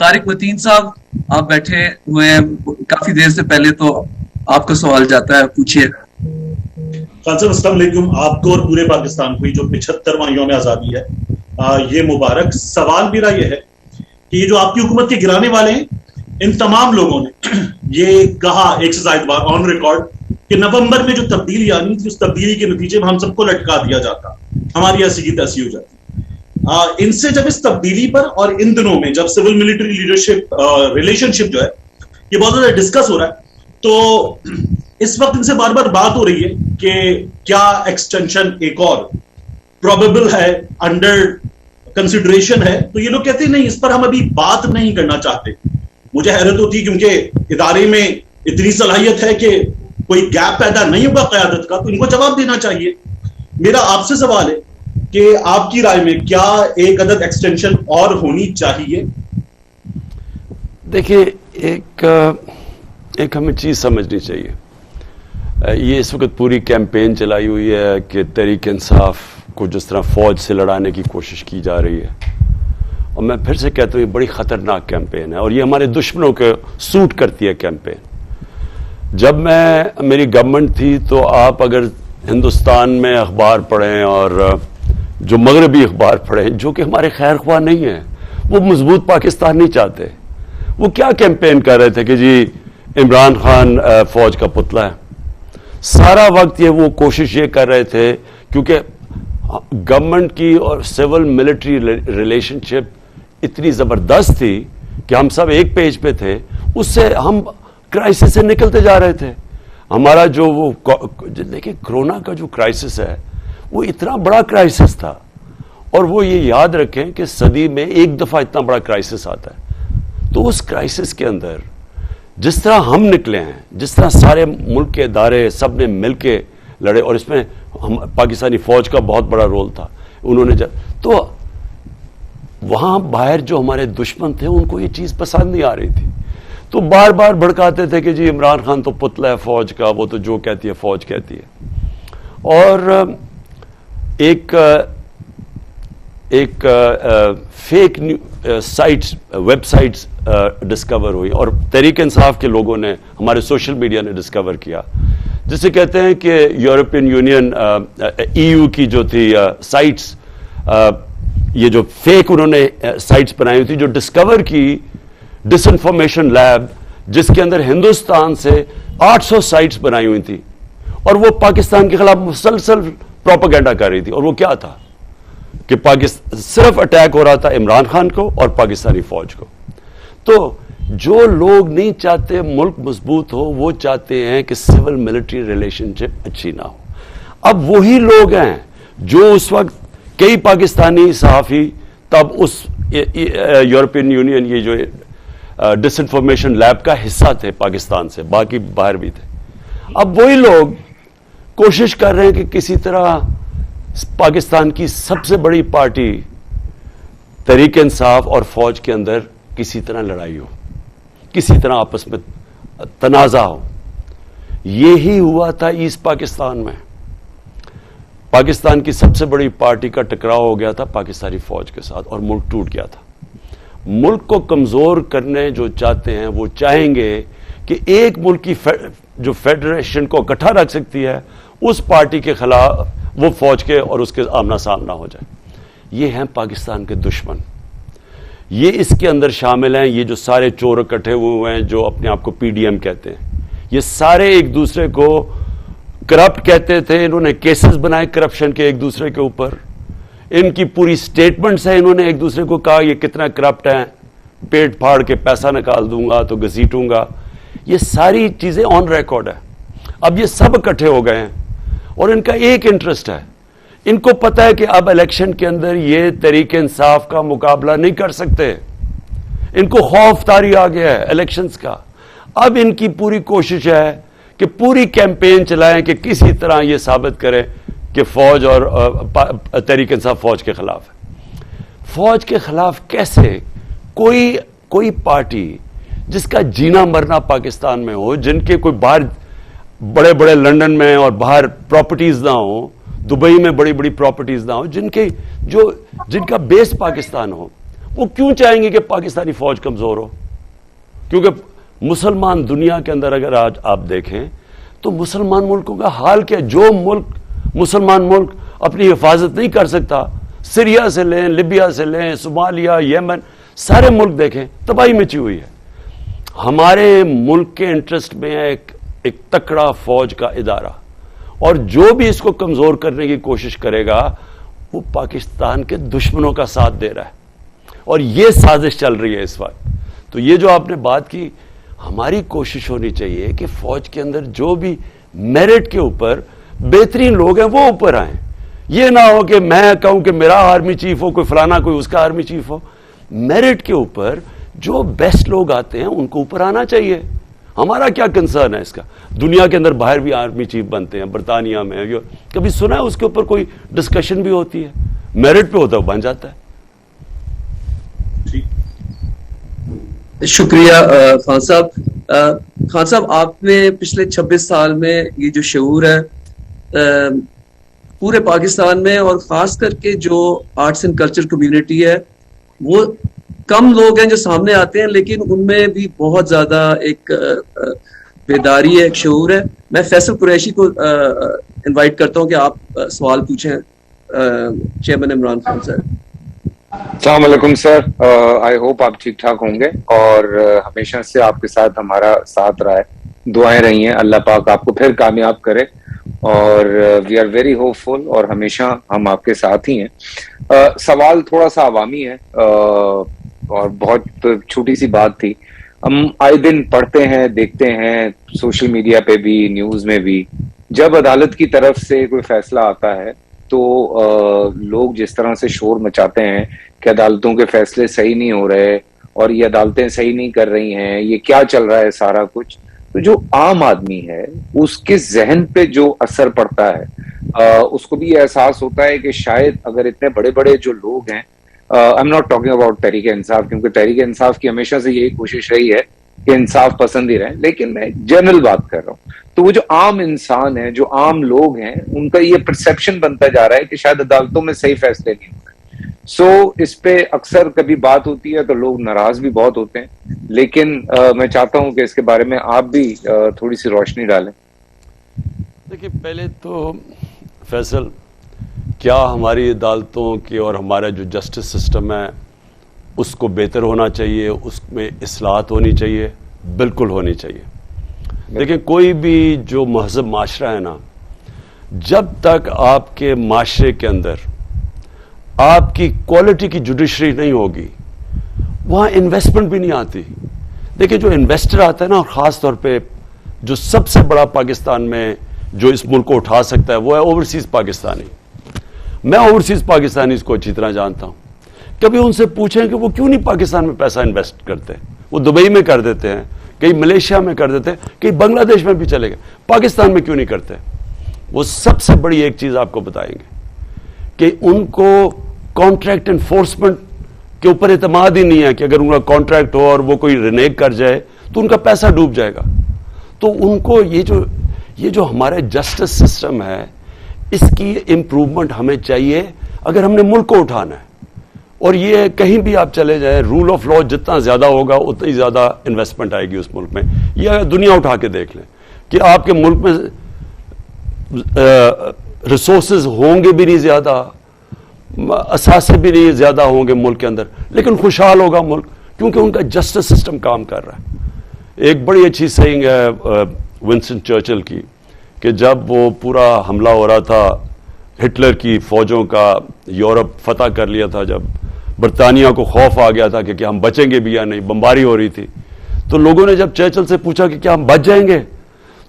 طارق متین صاحب آپ بیٹھے ہوئے ہیں کافی دیر سے, پہلے تو آپ کا سوال جاتا ہے, پوچھیے. خان صاحب السلام علیکم. آپ کو اور پورے پاکستان کو جو 75واں یوم آزادی ہے یہ مبارک. سوال میرا یہ ہے کہ یہ جو آپ کی حکومت کے گرانے والے ہیں, ان تمام لوگوں نے یہ کہا ایک سے زائد بار آن ریکارڈ کہ نومبر میں جو تبدیلی آنی تھی اس تبدیلی کے نتیجے میں ہم سب کو لٹکا دیا جاتا. ہماری ایسی کی تیسی ہو جاتی. ان سے جب اس تبدیلی پر اور ان دنوں میں جب سول ملٹری لیڈرشپ ریلیشن شپ جو ہے یہ بہت زیادہ ڈسکس ہو رہا ہے, تو اس وقت ان سے بار بار بات ہو رہی ہے کہ کیا ایکسٹینشن ایک اور پروبیبل ہے, انڈر کنسیڈریشن ہے. تو یہ لوگ کہتے ہیں نہیں, اس پر ہم ابھی بات نہیں کرنا چاہتے. مجھے حیرت ہوتی ہے کیونکہ ادارے میں اتنی صلاحیت ہے کہ کوئی گیپ پیدا نہیں ہوگا قیادت کا, تو ان کو جواب دینا چاہیے. میرا آپ سے سوال ہے کہ آپ کی رائے میں کیا ایک عدد ایکسٹینشن اور ہونی چاہیے؟ دیکھیے, ایک ہمیں چیز سمجھنی چاہیے. یہ اس وقت پوری کیمپین چلائی ہوئی ہے کہ تحریک انصاف کو جس طرح فوج سے لڑانے کی کوشش کی جا رہی ہے, اور میں پھر سے کہتا ہوں یہ بڑی خطرناک کیمپین ہے, اور یہ ہمارے دشمنوں کے سوٹ کرتی ہے کیمپین. جب میری گورنمنٹ تھی تو آپ اگر ہندوستان میں اخبار پڑھیں اور جو مغربی اخبار پڑھیں جو کہ ہمارے خیر خواہ نہیں ہیں, وہ مضبوط پاکستان نہیں چاہتے. وہ کیا کیمپین کر رہے تھے کہ جی عمران خان فوج کا پتلا ہے. سارا وقت وہ کوشش یہ کر رہے تھے, کیونکہ گورنمنٹ کی اور سول ملٹری ریلیشن شپ اتنی زبردست تھی کہ ہم سب ایک پیج پہ تھے. اس سے ہم کرائسس سے نکلتے جا رہے تھے. ہمارا جو وہ دیکھیں کرونا کا جو کرائسس ہے وہ اتنا بڑا کرائسس تھا, اور وہ یہ یاد رکھیں کہ صدی میں ایک دفعہ اتنا بڑا کرائسس آتا ہے. تو اس کرائسس کے اندر جس طرح ہم نکلے ہیں, جس طرح سارے ملک کے ادارے سب نے مل کے لڑے, اور اس میں پاکستانی فوج کا بہت بڑا رول تھا. انہوں نے تو وہاں باہر جو ہمارے دشمن تھے ان کو یہ چیز پسند نہیں آ رہی تھی, تو بار بار بھڑکاتے تھے کہ جی عمران خان تو پتلا ہے فوج کا, وہ تو جو کہتی ہے فوج کہتی ہے. اور ایک fake sites, web sites discover ہوئی, اور تحریک انصاف کے لوگوں نے, ہمارے سوشل میڈیا نے ڈسکور کیا, جسے کہتے ہیں کہ یورپین یونین EU کی جو تھی سائٹس, یہ جو فیک انہوں نے سائٹس بنائی ہوئی تھی, جو ڈسکور کی ڈس انفارمیشن لیب, جس کے اندر ہندوستان سے 800 سائٹس بنائی ہوئی تھی, اور وہ پاکستان کے خلاف مسلسل پروپیگنڈا کر رہی تھی. اور وہ کیا تھا کہ صرف اٹیک ہو رہا تھا عمران خان کو اور پاکستانی فوج کو. تو جو لوگ نہیں چاہتے ملک مضبوط ہو, وہ چاہتے ہیں کہ سول ملٹری ریلیشن شپ اچھی نہ ہو. اب وہی لوگ ہیں جو اس وقت کئی پاکستانی صحافی تب اس یورپین یونین یہ جو ڈس انفارمیشن لیب کا حصہ تھے پاکستان سے, باقی باہر بھی تھے. اب وہی لوگ کوشش کر رہے ہیں کہ کسی طرح پاکستان کی سب سے بڑی پارٹی تحریک انصاف اور فوج کے اندر کسی طرح لڑائی ہو, کسی طرح آپس میں تنازع ہو. یہی ہوا تھا ایسٹ پاکستان میں. پاکستان کی سب سے بڑی پارٹی کا ٹکراؤ ہو گیا تھا پاکستانی فوج کے ساتھ, اور ملک ٹوٹ گیا تھا. ملک کو کمزور کرنے جو چاہتے ہیں وہ چاہیں گے کہ ایک ملک کی جو فیڈریشن کو اکٹھا رکھ سکتی ہے, اس پارٹی کے خلاف وہ فوج کے اور اس کے آمنا سامنا ہو جائے. یہ ہیں پاکستان کے دشمن. یہ اس کے اندر شامل ہیں, یہ جو سارے چور اکٹھے ہوئے ہیں جو اپنے آپ کو PDM کہتے ہیں, یہ سارے ایک دوسرے کو کرپٹ کہتے تھے. انہوں نے کیسز بنائے کرپشن کے ایک دوسرے کے اوپر, ان کی پوری سٹیٹمنٹس ہیں. انہوں نے ایک دوسرے کو کہا یہ کتنا کرپٹ ہیں, پیٹ پھاڑ کے پیسہ نکال دوں گا تو گھسیٹوں گا. یہ ساری چیزیں آن ریکارڈ ہے. اب یہ سب اکٹھے ہو گئے ہیں, اور ان کا ایک انٹرسٹ ہے. ان کو پتا ہے کہ اب الیکشن کے اندر یہ تحریک انصاف کا مقابلہ نہیں کر سکتے. ان کو خوف طاری آ گیا ہے الیکشنز کا. اب ان کی پوری کوشش ہے کہ پوری کیمپین چلائیں کہ کسی طرح یہ ثابت کریں کہ فوج اور تحریک انصاف فوج کے خلاف ہے. فوج کے خلاف کیسے؟ کوئی پارٹی جس کا جینا مرنا پاکستان میں ہو, جن کے کوئی باہر بڑے بڑے لندن میں اور باہر پراپرٹیز نہ ہو, دبئی میں بڑی بڑی پراپرٹیز نہ ہو, جن کا بیس پاکستان ہو, وہ کیوں چاہیں گے کہ پاکستانی فوج کمزور ہو؟ کیونکہ مسلمان دنیا کے اندر اگر آج آپ دیکھیں تو مسلمان ملکوں کا حال کیا؟ جو مسلمان ملک اپنی حفاظت نہیں کر سکتا, سیریا سے لیں, لیبیا سے لیں, صومالیہ, یمن, سارے ملک دیکھیں تباہی مچی ہوئی ہے. ہمارے ملک کے انٹرسٹ میں ہے ایک تکڑا فوج کا ادارہ, اور جو بھی اس کو کمزور کرنے کی کوشش کرے گا وہ پاکستان کے دشمنوں کا ساتھ دے رہا ہے، اور یہ سازش چل رہی ہے اس وقت. تو یہ جو آپ نے بات کی، ہماری کوشش ہونی چاہیے کہ فوج کے اندر جو بھی میرٹ کے اوپر بہترین لوگ ہیں وہ اوپر آئیں. یہ نہ ہو کہ میں کہوں کہ میرا آرمی چیف ہو، کوئی فلانا کوئی اس کا آرمی چیف ہو. میرٹ کے اوپر جو بیسٹ لوگ آتے ہیں ان کو اوپر آنا چاہیے. ہمارا کیا کنسرن ہے اس کا؟ دنیا کے اندر باہر بھی آرمی چیف بنتے ہیں، برطانیہ میں کبھی سنا ہے اس کے اوپر کوئی ڈسکشن بھی ہوتی ہے؟ میرٹ پہ ہوتا ہے بن جاتا ہے. شکریہ خان صاحب. خان صاحب، آپ نے پچھلے 26 سال میں یہ جو شعور ہے پورے پاکستان میں، اور خاص کر کے جو آرٹس اینڈ کلچر کمیونٹی ہے، وہ کم لوگ ہیں جو سامنے آتے ہیں، لیکن ان میں بھی بہت زیادہ ایک بیداری ہے، ایک شعور ہے. میں فیصل قریشی کو انوائٹ کرتا ہوں کہ آپ سوال پوچھیں چیئرمین عمران خان صاحب. السلام علیکم سر، آئی ہوپ آپ ٹھیک ٹھاک ہوں گے، اور ہمیشہ سے آپ کے ساتھ ہمارا ساتھ رہا ہے، دعائیں رہی ہیں، اللہ پاک آپ کو پھر کامیاب کرے، اور وی آر ویری ہوپ فل، اور ہمیشہ ہم آپ کے ساتھ ہی ہیں. سوال تھوڑا سا عوامی ہے اور بہت چھوٹی سی بات تھی. ہم آئے دن پڑھتے ہیں، دیکھتے ہیں سوشل میڈیا پہ بھی، نیوز میں بھی، جب عدالت کی طرف سے کوئی فیصلہ آتا ہے تو لوگ جس طرح سے شور مچاتے ہیں کہ عدالتوں کے فیصلے صحیح نہیں ہو رہے، اور یہ عدالتیں صحیح نہیں کر رہی ہیں، یہ کیا چل رہا ہے سارا کچھ. تو جو عام آدمی ہے اس کے ذہن پہ جو اثر پڑتا ہے، اس کو بھی یہ احساس ہوتا ہے کہ شاید اگر اتنے بڑے بڑے جو لوگ ہیں، I am not talking about Tehreek Insaf, کیونکہ تحریک انصاف کی ہمیشہ سے یہی کوشش رہی ہے کہ انصاف پسند ہی رہیں، لیکن میں جنرل بات کر رہا ہوں. تو وہ جو عام انسان ہیں، جو عام لوگ ہیں، ان کا یہ پرسیپشن بنتا جا رہا ہے کہ شاید عدالتوں میں صحیح فیصلے نہیں ہو رہے. سو اس پہ اکثر کبھی بات ہوتی ہے تو لوگ ناراض بھی بہت ہوتے ہیں، لیکن میں چاہتا ہوں کہ اس کے بارے میں آپ بھی تھوڑی سی روشنی ڈالیں. دیکھیے، پہلے تو فیصل، کیا ہماری عدالتوں کی اور ہمارا جو جسٹس سسٹم ہے اس کو بہتر ہونا چاہیے، اس میں اصلاحات ہونی چاہیے؟ بالکل ہونی چاہیے. دیکھیں، کوئی بھی جو مہذب معاشرہ ہے نا، جب تک آپ کے معاشرے کے اندر آپ کی کوالٹی کی جوڈیشری نہیں ہوگی، وہاں انویسٹمنٹ بھی نہیں آتی. دیکھیں، جو انویسٹر آتا ہے نا، اور خاص طور پہ جو سب سے بڑا پاکستان میں جو اس ملک کو اٹھا سکتا ہے، وہ ہے اوورسیز پاکستانی. میں اوورسیز پاکستانیز کو اچھی طرح جانتا ہوں. کبھی ان سے پوچھیں کہ وہ کیوں نہیں پاکستان میں پیسہ انویسٹ کرتے؟ وہ دبئی میں کر دیتے ہیں، کئی ملیشیا میں کر دیتے ہیں، کئی بنگلہ دیش میں بھی چلے گئے، پاکستان میں کیوں نہیں کرتے؟ وہ سب سے بڑی ایک چیز آپ کو بتائیں گے کہ ان کو کانٹریکٹ انفورسمنٹ کے اوپر اعتماد ہی نہیں ہے، کہ اگر ان کا کانٹریکٹ ہو اور وہ کوئی رینیگ کر جائے تو ان کا پیسہ ڈوب جائے گا. تو ان کو یہ جو ہمارا جسٹس سسٹم ہے، اس کی امپروومنٹ ہمیں چاہیے اگر ہم نے ملک کو اٹھانا ہے. اور یہ کہیں بھی آپ چلے جائیں، رول آف لا جتنا زیادہ ہوگا اتنی زیادہ انویسٹمنٹ آئے گی اس ملک میں. یہ دنیا اٹھا کے دیکھ لیں کہ آپ کے ملک میں ریسورسز ہوں گے بھی نہیں زیادہ، اثاثے بھی نہیں زیادہ ہوں گے ملک کے اندر، لیکن خوشحال ہوگا ملک، کیونکہ ان کا جسٹس سسٹم کام کر رہا ہے. ایک بڑی اچھی سیئنگ ہے ونسٹن چرچل کی، کہ جب وہ پورا حملہ ہو رہا تھا، ہٹلر کی فوجوں کا یورپ فتح کر لیا تھا، جب برطانیہ کو خوف آ گیا تھا کہ کیا ہم بچیں گے بھی یا نہیں، بمباری ہو رہی تھی، تو لوگوں نے جب چرچل سے پوچھا کہ کیا ہم بچ جائیں گے،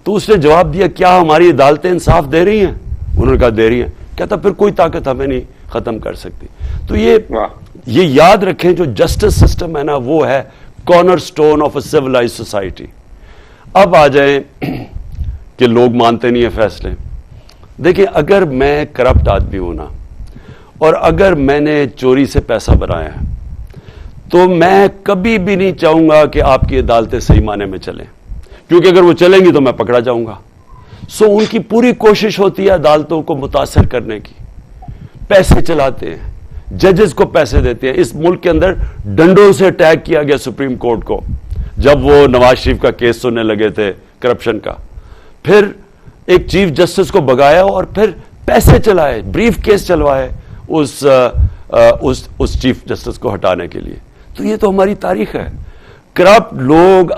تو اس نے جواب دیا، کیا ہماری عدالتیں انصاف دے رہی ہیں؟ انہوں نے کہا دے رہی ہیں. کہتا پھر کوئی طاقت ہمیں نہیں ختم کر سکتی. تو یہ یاد رکھیں، جو جسٹس سسٹم ہے نا، وہ ہے corner stone of a civilised society. اب آ جائیں کہ لوگ مانتے نہیں ہیں فیصلے. دیکھیں، اگر میں کرپٹ آدمی ہوں نا، اور اگر میں نے چوری سے پیسہ بنایا ہے، تو میں کبھی بھی نہیں چاہوں گا کہ آپ کی عدالتیں صحیح معنی میں چلیں، کیونکہ اگر وہ چلیں گی تو میں پکڑا جاؤں گا. سو ان کی پوری کوشش ہوتی ہے عدالتوں کو متاثر کرنے کی، پیسے چلاتے ہیں، ججز کو پیسے دیتے ہیں. اس ملک کے اندر ڈنڈوں سے اٹیک کیا گیا سپریم کورٹ کو جب وہ نواز شریف کا کیس سننے لگے تھے کرپشن کا. پھر ایک چیف جسٹس کو بگایا اور پھر پیسے چلائے، بریف کیس چلوائے اس چیف جسٹس کو ہٹانے کے لیے. تو یہ تو ہماری تاریخ ہے. کرپٹ لوگ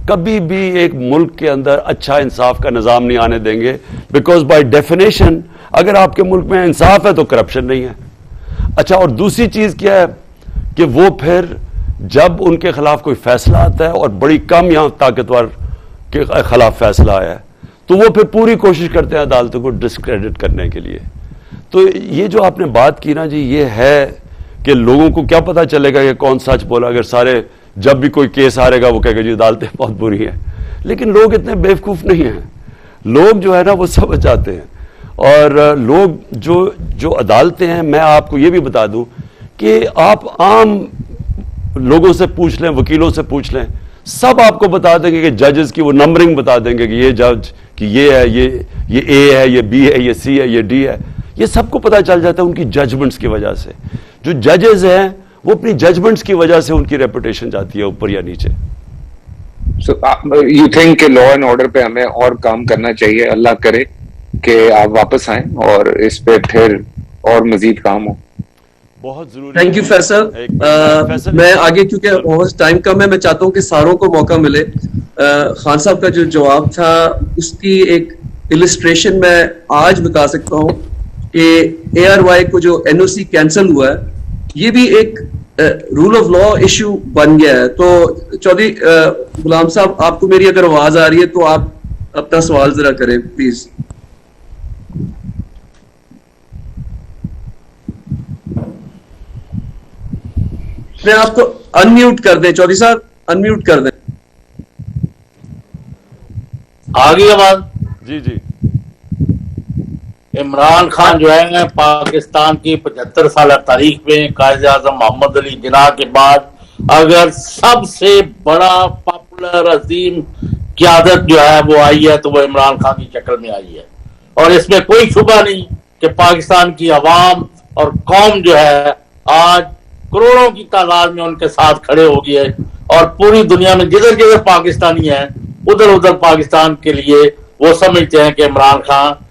کبھی بھی ایک ملک کے اندر اچھا انصاف کا نظام نہیں آنے دیں گے, بیکاز بائی ڈیفینیشن اگر آپ کے ملک میں انصاف ہے تو کرپشن نہیں ہے. اچھا, اور دوسری چیز کیا ہے کہ وہ پھر جب ان کے خلاف کوئی فیصلہ آتا ہے, اور بڑی کم یہاں طاقتور کے خلاف فیصلہ آیا ہے, تو وہ پھر پوری کوشش کرتے ہیں عدالتوں کو ڈسکریڈٹ کرنے کے لیے. تو یہ جو آپ نے بات کی نا جی, یہ ہے کہ لوگوں کو کیا پتا چلے گا کہ کون سچ بولا, اگر سارے جب بھی کوئی کیس آ رہے گا وہ کہے گا جی عدالتیں بہت بری ہیں. لیکن لوگ اتنے بیوقوف نہیں ہیں, لوگ جو ہے نا وہ سمجھ جاتے ہیں. اور لوگ جو عدالتیں ہیں, میں آپ کو یہ بھی بتا دوں کہ آپ عام لوگوں سے پوچھ لیں, وکیلوں سے پوچھ لیں, سب آپ کو بتا دیں گے کہ ججز کی وہ نمبرنگ بتا دیں گے کہ یہ جج کہ یہ ہے, یہ اے ہے, یہ بی ہے, یہ سی ہے, یہ ڈی ہے. یہ سب کو پتا چل جاتا ہے ان کی ججمنٹس کی وجہ سے. جو ججز ہیں وہ اپنی ججمنٹس کی وجہ سے ان کی ریپوٹیشن جاتی ہے اوپر یا نیچے. یو تھنک کہ لا اینڈ آرڈر پہ ہمیں اور کام کرنا چاہیے, اللہ کرے کہ آپ واپس آئیں اور اس پہ پھر اور مزید کام ہو. بہت ضروری. Thank you Faisal. میں آگے کیونکہ ٹائم کم ہے, میں چاہتا ہوں کہ ساروں کو موقع ملے. خان صاحب کا جو جواب تھا اس کی ایک السٹریشن میں آج بتا سکتا ہوں کہ اے آر وائی کو جو این او سی کینسل ہوا ہے, یہ بھی ایک رول آف لا ایشو بن گیا ہے. تو چودھری غلام صاحب, آپ کو میری اگر آواز آ رہی ہے تو آپ اپنا سوال ذرا کریں پلیز. آپ کو انمیوٹ کر دیں, چودھری صاحب انمیوٹ کر دیں. آگے آواز. جی جی. عمران خان جو ہے پاکستان کی 75 سالہ تاریخ میں قائد اعظم محمد علی جناح کے بعد اگر سب سے بڑا پاپولر عظیم قیادت جو ہے وہ آئی ہے تو وہ عمران خان کی شکل میں آئی ہے. اور اس میں کوئی شبہ نہیں کہ پاکستان کی عوام اور قوم جو ہے آج کروڑوں کی تعداد میں ان کے ساتھ کھڑے ہو گئی ہے, اور پوری دنیا میں جدھر جدھر پاکستانی ہیں ادھر ادھر پاکستان کے لیے وہ سمجھتے ہیں کہ عمران خان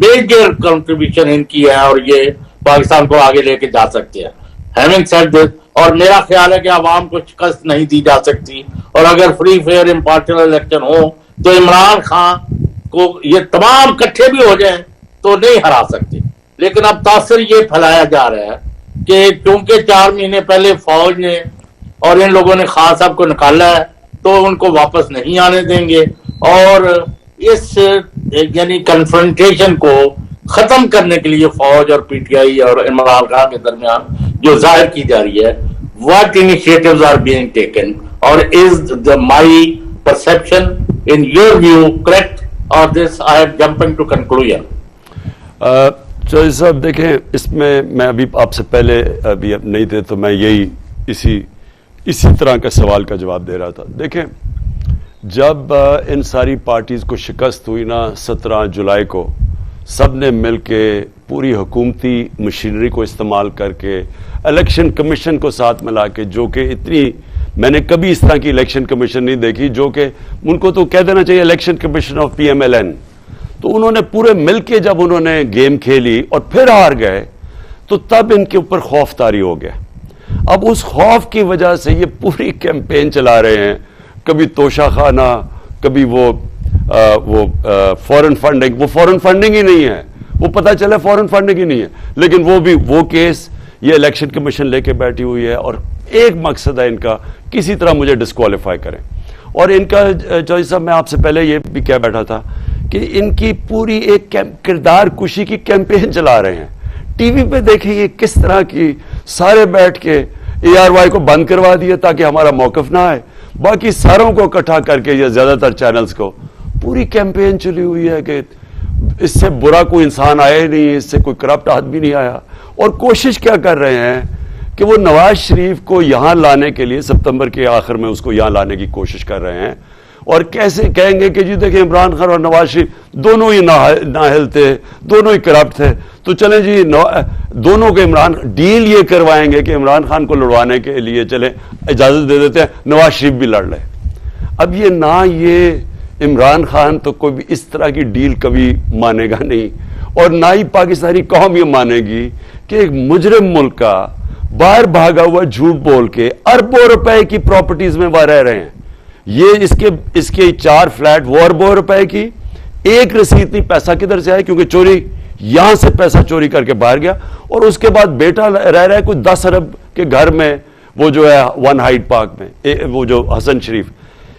میجر کنٹریبیوشن ان کی ہے اور یہ پاکستان کو آگے لے کے جا سکتے ہیں. ہیونگ سیڈ دس, اور میرا خیال ہے کہ عوام کو شکست نہیں دی جا سکتی, اور اگر فری فیئر امپارشل الیکشن ہو تو عمران خان کو یہ تمام کٹھے بھی ہو جائیں تو نہیں ہرا سکتے. لیکن اب تاثر یہ پھیلایا جا رہا ہے کہ چونکہ 4 مہینے پہلے فوج نے اور ان لوگوں نے خان صاحب کو نکالا ہے تو ان کو واپس نہیں آنے دیں گے, اور اس یعنی کنفرنٹیشن کو ختم کرنے کے لیے فوج اور پی ٹی آئی اور عمران خان کے درمیان جو ظاہر کی جا رہی ہے, what initiatives are being taken, or is my perception in your view correct, or this I am jumping to conclusion. Chaudhry صاحب دیکھیں, اس میں ابھی آپ سے پہلے ابھی نہیں تھے تو میں یہی اسی طرح کا سوال کا جواب دے رہا تھا. دیکھیں, جب ان ساری پارٹیز کو شکست ہوئی نا 17 جولائی کو, سب نے مل کے پوری حکومتی مشینری کو استعمال کر کے الیکشن کمیشن کو ساتھ ملا کے, جو کہ اتنی میں نے کبھی اس طرح کی الیکشن کمیشن نہیں دیکھی, جو کہ ان کو تو کہہ دینا چاہیے election commission of P M L N. تو انہوں نے پورے مل کے جب انہوں نے گیم کھیلی اور پھر ہار گئے تو تب ان کے اوپر خوف طاری ہو گیا. اب اس خوف کی وجہ سے یہ پوری کیمپین چلا رہے ہیں, کبھی توشہ خانہ, کبھی وہ فورن فنڈنگ. وہ فورن فنڈنگ ہی نہیں ہے, وہ پتہ چلے فورن فنڈنگ ہی نہیں ہے, لیکن وہ بھی وہ کیس یہ الیکشن کمیشن لے کے بیٹھی ہوئی ہے, اور ایک مقصد ہے ان کا کسی طرح مجھے ڈسکوالیفائی کریں. اور ان کا چودھری صاحب میں آپ سے پہلے یہ بھی کہہ بیٹھا تھا کہ ان کی پوری ایک کردار کشی کی کیمپین چلا رہے ہیں. ٹی وی پہ دیکھیں یہ کس طرح کی, سارے بیٹھ کے اے آر وائی کو بند کروا دیا تاکہ ہمارا موقف نہ آئے, باقی ساروں کو اکٹھا کر کے یا زیادہ تر چینلز کو پوری کیمپین چلی ہوئی ہے کہ اس سے برا کوئی انسان آیا ہی نہیں, اس سے کوئی کرپٹ آدمی نہیں آیا. اور کوشش کیا کر رہے ہیں کہ وہ نواز شریف کو یہاں لانے کے لیے ستمبر کے آخر میں اس کو یہاں لانے کی کوشش کر رہے ہیں, اور کیسے کہیں گے کہ جی دیکھیں عمران خان اور نواز شریف دونوں ہی نااہل تھے, دونوں ہی کرپٹ تھے, تو چلیں جی دونوں کے عمران ڈیل یہ کروائیں گے کہ عمران خان کو لڑوانے کے لیے چلیں اجازت دے دیتے ہیں نواز شریف بھی لڑ لے. اب یہ نہ یہ عمران خان تو کوئی بھی اس طرح کی ڈیل کبھی مانے گا نہیں, اور نہ ہی پاکستانی قوم یہ مانے گی کہ ایک مجرم ملک کا باہر بھاگا ہوا جھوٹ بول کے اربوں روپے کی پراپرٹیز میں وہ رہ رہے ہیں. یہ اس کے 4 فلیٹ وہ اربوں روپے کی، ایک رسید نہیں، پیسہ کدھر سے آئے؟ کیونکہ چوری یہاں سے پیسہ چوری کر کے باہر گیا، اور اس کے بعد بیٹا رہ رہا ہے کوئی 10 ارب کے گھر میں، وہ جو ہے 1 ہائیڈ پارک میں، وہ جو حسن شریف.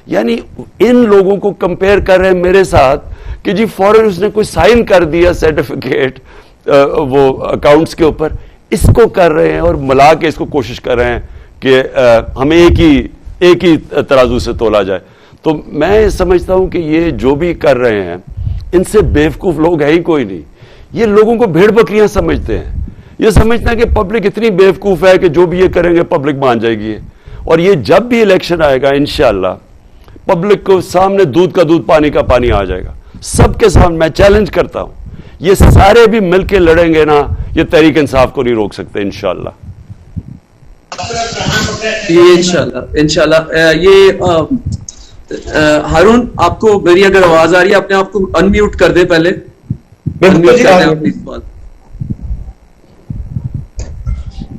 یعنی ان لوگوں کو کمپیئر کر رہے ہیں میرے ساتھ کہ جی فوراً اس نے کوئی سائن کر دیا سرٹیفکیٹ وہ اکاؤنٹس کے اوپر، اس کو کر رہے ہیں اور ملا کے اس کو کوشش کر رہے ہیں کہ ہمیں ایک ہی ترازو سے تولا جائے. تو میں سمجھتا ہوں کہ یہ جو بھی کر رہے ہیں ان سے بیوقوف لوگ ہیں ہی کوئی نہیں. یہ لوگوں کو بھیڑ بکریاں سمجھتے ہیں، یہ سمجھتے ہیں کہ پبلک اتنی بیوقوف ہے کہ جو بھی یہ کریں گے پبلک مان جائے گی. اور یہ جب بھی الیکشن آئے گا انشاءاللہ پبلک کو سامنے دودھ کا دودھ پانی کا پانی آ جائے گا. سب کے سامنے میں چیلنج کرتا ہوں، یہ سارے بھی مل کے لڑیں گے نا، یہ تحریک انصاف کو نہیں روک سکتے انشاءاللہ. یہ انشاءاللہ یہ ہارون آپ کو میری اگر آواز آ رہی ہے اپنے آپ کو انمیوٹ کر دیں پہلے.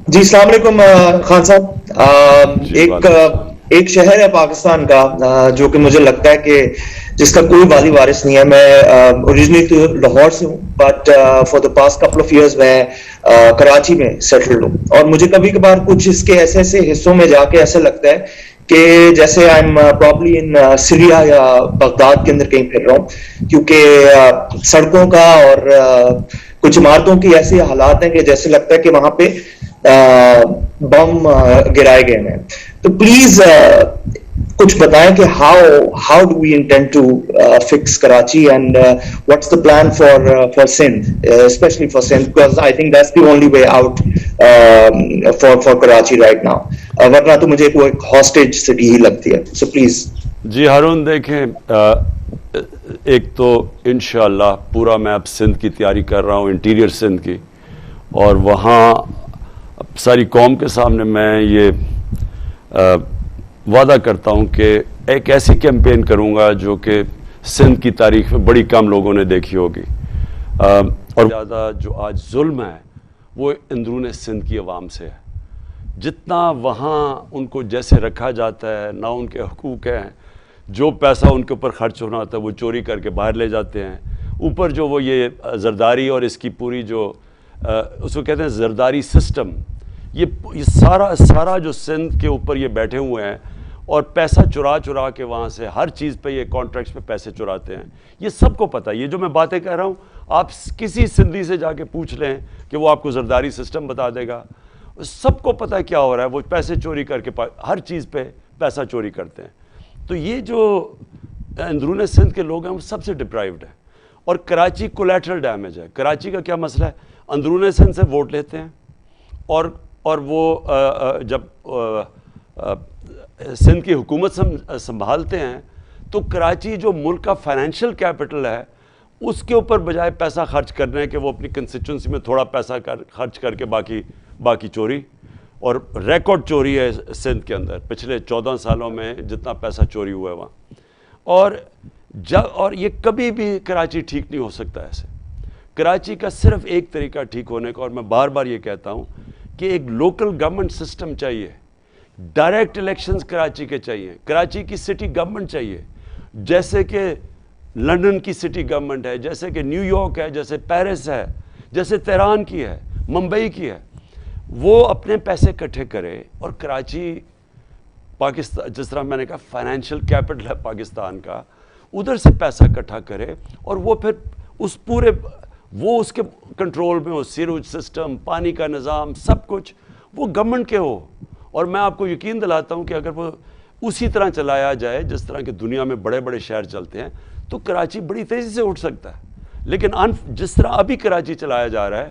جی السلام علیکم خان صاحب. ایک شہر ہے پاکستان کا جو کہ مجھے لگتا ہے کہ جس کا کوئی والی وارث نہیں ہے. میں اوریجنلی تو لاہور سے ہوں but for the past couple of years میں کراچی میں سیٹلڈ ہوں, اور مجھے کبھی کبھار کچھ اس کے ایسے ایسے حصوں میں جا کے ایسا لگتا ہے کہ جیسے I am probably in Syria یا بغداد کے اندر کہیں پھر رہا ہوں, کیونکہ سڑکوں کا اور کچھ عمارتوں کی ایسے حالات ہیں کہ جیسے لگتا ہے کہ وہاں پہ بم گرائے گئے ہیں. تو پلیز کچھ بتائیں کہ how do we intend to fix Karachi and what's the plan for Sindh, especially for Sindh, because I think that's the only way out for Karachi right now. ورنہ تو مجھے کوئی hostage city ہی لگتی ہے. So please. جی ہارون دیکھیں, ایک تو انشاءاللہ پورا میں اب سندھ کی تیاری کر رہا ہوں, انٹیریئر سندھ کی, اور وہاں ساری قوم کے سامنے میں یہ وعدہ کرتا ہوں کہ ایک ایسی کیمپین کروں گا جو کہ سندھ کی تاریخ میں بڑی کم لوگوں نے دیکھی ہوگی. اور زیادہ جو آج ظلم ہے وہ اندرون سندھ کی عوام سے ہے. جتنا وہاں ان کو جیسے رکھا جاتا ہے, نہ ان کے حقوق ہیں, جو پیسہ ان کے اوپر خرچ ہونا ہوتا ہے وہ چوری کر کے باہر لے جاتے ہیں. اوپر جو وہ یہ زرداری اور اس کی پوری جو اس کو کہتے ہیں زرداری سسٹم, یہ سارا جو سندھ کے اوپر یہ بیٹھے ہوئے ہیں اور پیسہ چرا کے وہاں سے ہر چیز پہ یہ کانٹریکٹس پہ پیسے چراتے ہیں. یہ سب کو پتہ ہے. یہ جو میں باتیں کہہ رہا ہوں آپ کسی سندھی سے جا کے پوچھ لیں کہ وہ آپ کو زرداری سسٹم بتا دے گا. سب کو پتہ ہے کیا ہو رہا ہے. وہ پیسے چوری کر کے ہر چیز پہ پیسہ چوری کرتے ہیں. تو یہ جو اندرون سندھ کے لوگ ہیں وہ سب سے ڈپرائیوڈ ہیں. اور کراچی کولیٹرل ڈیمیج ہے. کراچی کا کیا مسئلہ ہے, اندرون سندھ سے ووٹ لیتے ہیں اور وہ جب سندھ کی حکومت سنبھالتے ہیں تو کراچی جو ملک کا فائنینشیل کیپٹل ہے اس کے اوپر بجائے پیسہ خرچ کرنے کے وہ اپنی کنسٹیچوئنسی میں تھوڑا پیسہ خرچ کر کے باقی چوری, اور ریکارڈ چوری ہے سندھ کے اندر پچھلے 14 سالوں میں جتنا پیسہ چوری ہوا ہے وہاں. اور یہ کبھی بھی کراچی ٹھیک نہیں ہو سکتا ایسے. کراچی کا صرف ایک طریقہ ٹھیک ہونے کا, اور میں بار بار یہ کہتا ہوں کہ ایک لوکل گورنمنٹ سسٹم چاہیے. ڈائریکٹ الیکشنز کراچی کے چاہیے. کراچی کی سٹی گورنمنٹ چاہیے جیسے کہ لندن کی سٹی گورنمنٹ ہے, جیسے کہ نیو یارک ہے, جیسے پیرس ہے, جیسے تہران کی ہے, ممبئی کی ہے. وہ اپنے پیسے اکٹھے کرے اور کراچی پاکستان جس طرح میں نے کہا فائنینشیل کیپٹل ہے پاکستان کا, ادھر سے پیسہ اکٹھا کرے اور وہ پھر اس پورے وہ اس کے کنٹرول میں ہو. سیروج سسٹم, پانی کا نظام, سب کچھ وہ گورنمنٹ کے ہو. اور میں آپ کو یقین دلاتا ہوں کہ اگر وہ اسی طرح چلایا جائے جس طرح کہ دنیا میں بڑے بڑے شہر چلتے ہیں تو کراچی بڑی تیزی سے اٹھ سکتا ہے. لیکن جس طرح ابھی کراچی چلایا جا رہا ہے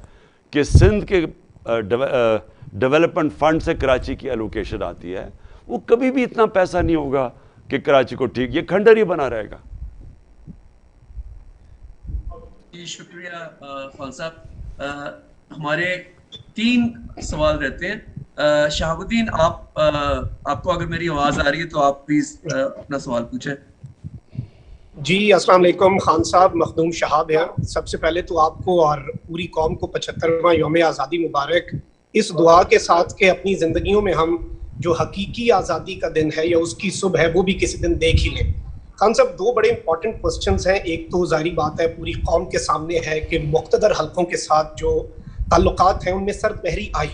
کہ سندھ کے ڈیولپمنٹ فنڈ سے کراچی کی الوکیشن آتی ہے, وہ کبھی بھی اتنا پیسہ نہیں ہوگا کہ کراچی کو ٹھیک, یہ کھنڈر ہی بنا رہے گا. شکریہ خان صاحب. ہمارے 3 سوال رہتے ہیں. شہاب الدین آپ کو اگر میری آواز آ رہی ہے تو آپ پلیز اپنا سوال پوچھیں. جی السلام علیکم خان صاحب, مخدوم شہاب ہے. سب سے پہلے تو آپ کو اور پوری قوم کو 75واں یوم آزادی مبارک, اس دعا کے ساتھ کہ اپنی زندگیوں میں ہم جو حقیقی آزادی کا دن ہے یا اس کی صبح ہے وہ بھی کسی دن دیکھ ہی لیں. خان صاحب دو بڑے امپورٹنٹ کوسچنز ہیں. ایک تو ظاہری بات ہے پوری قوم کے سامنے ہے کہ مقتدر حلقوں کے ساتھ جو تعلقات ہیں ان میں سرد مہری آئی,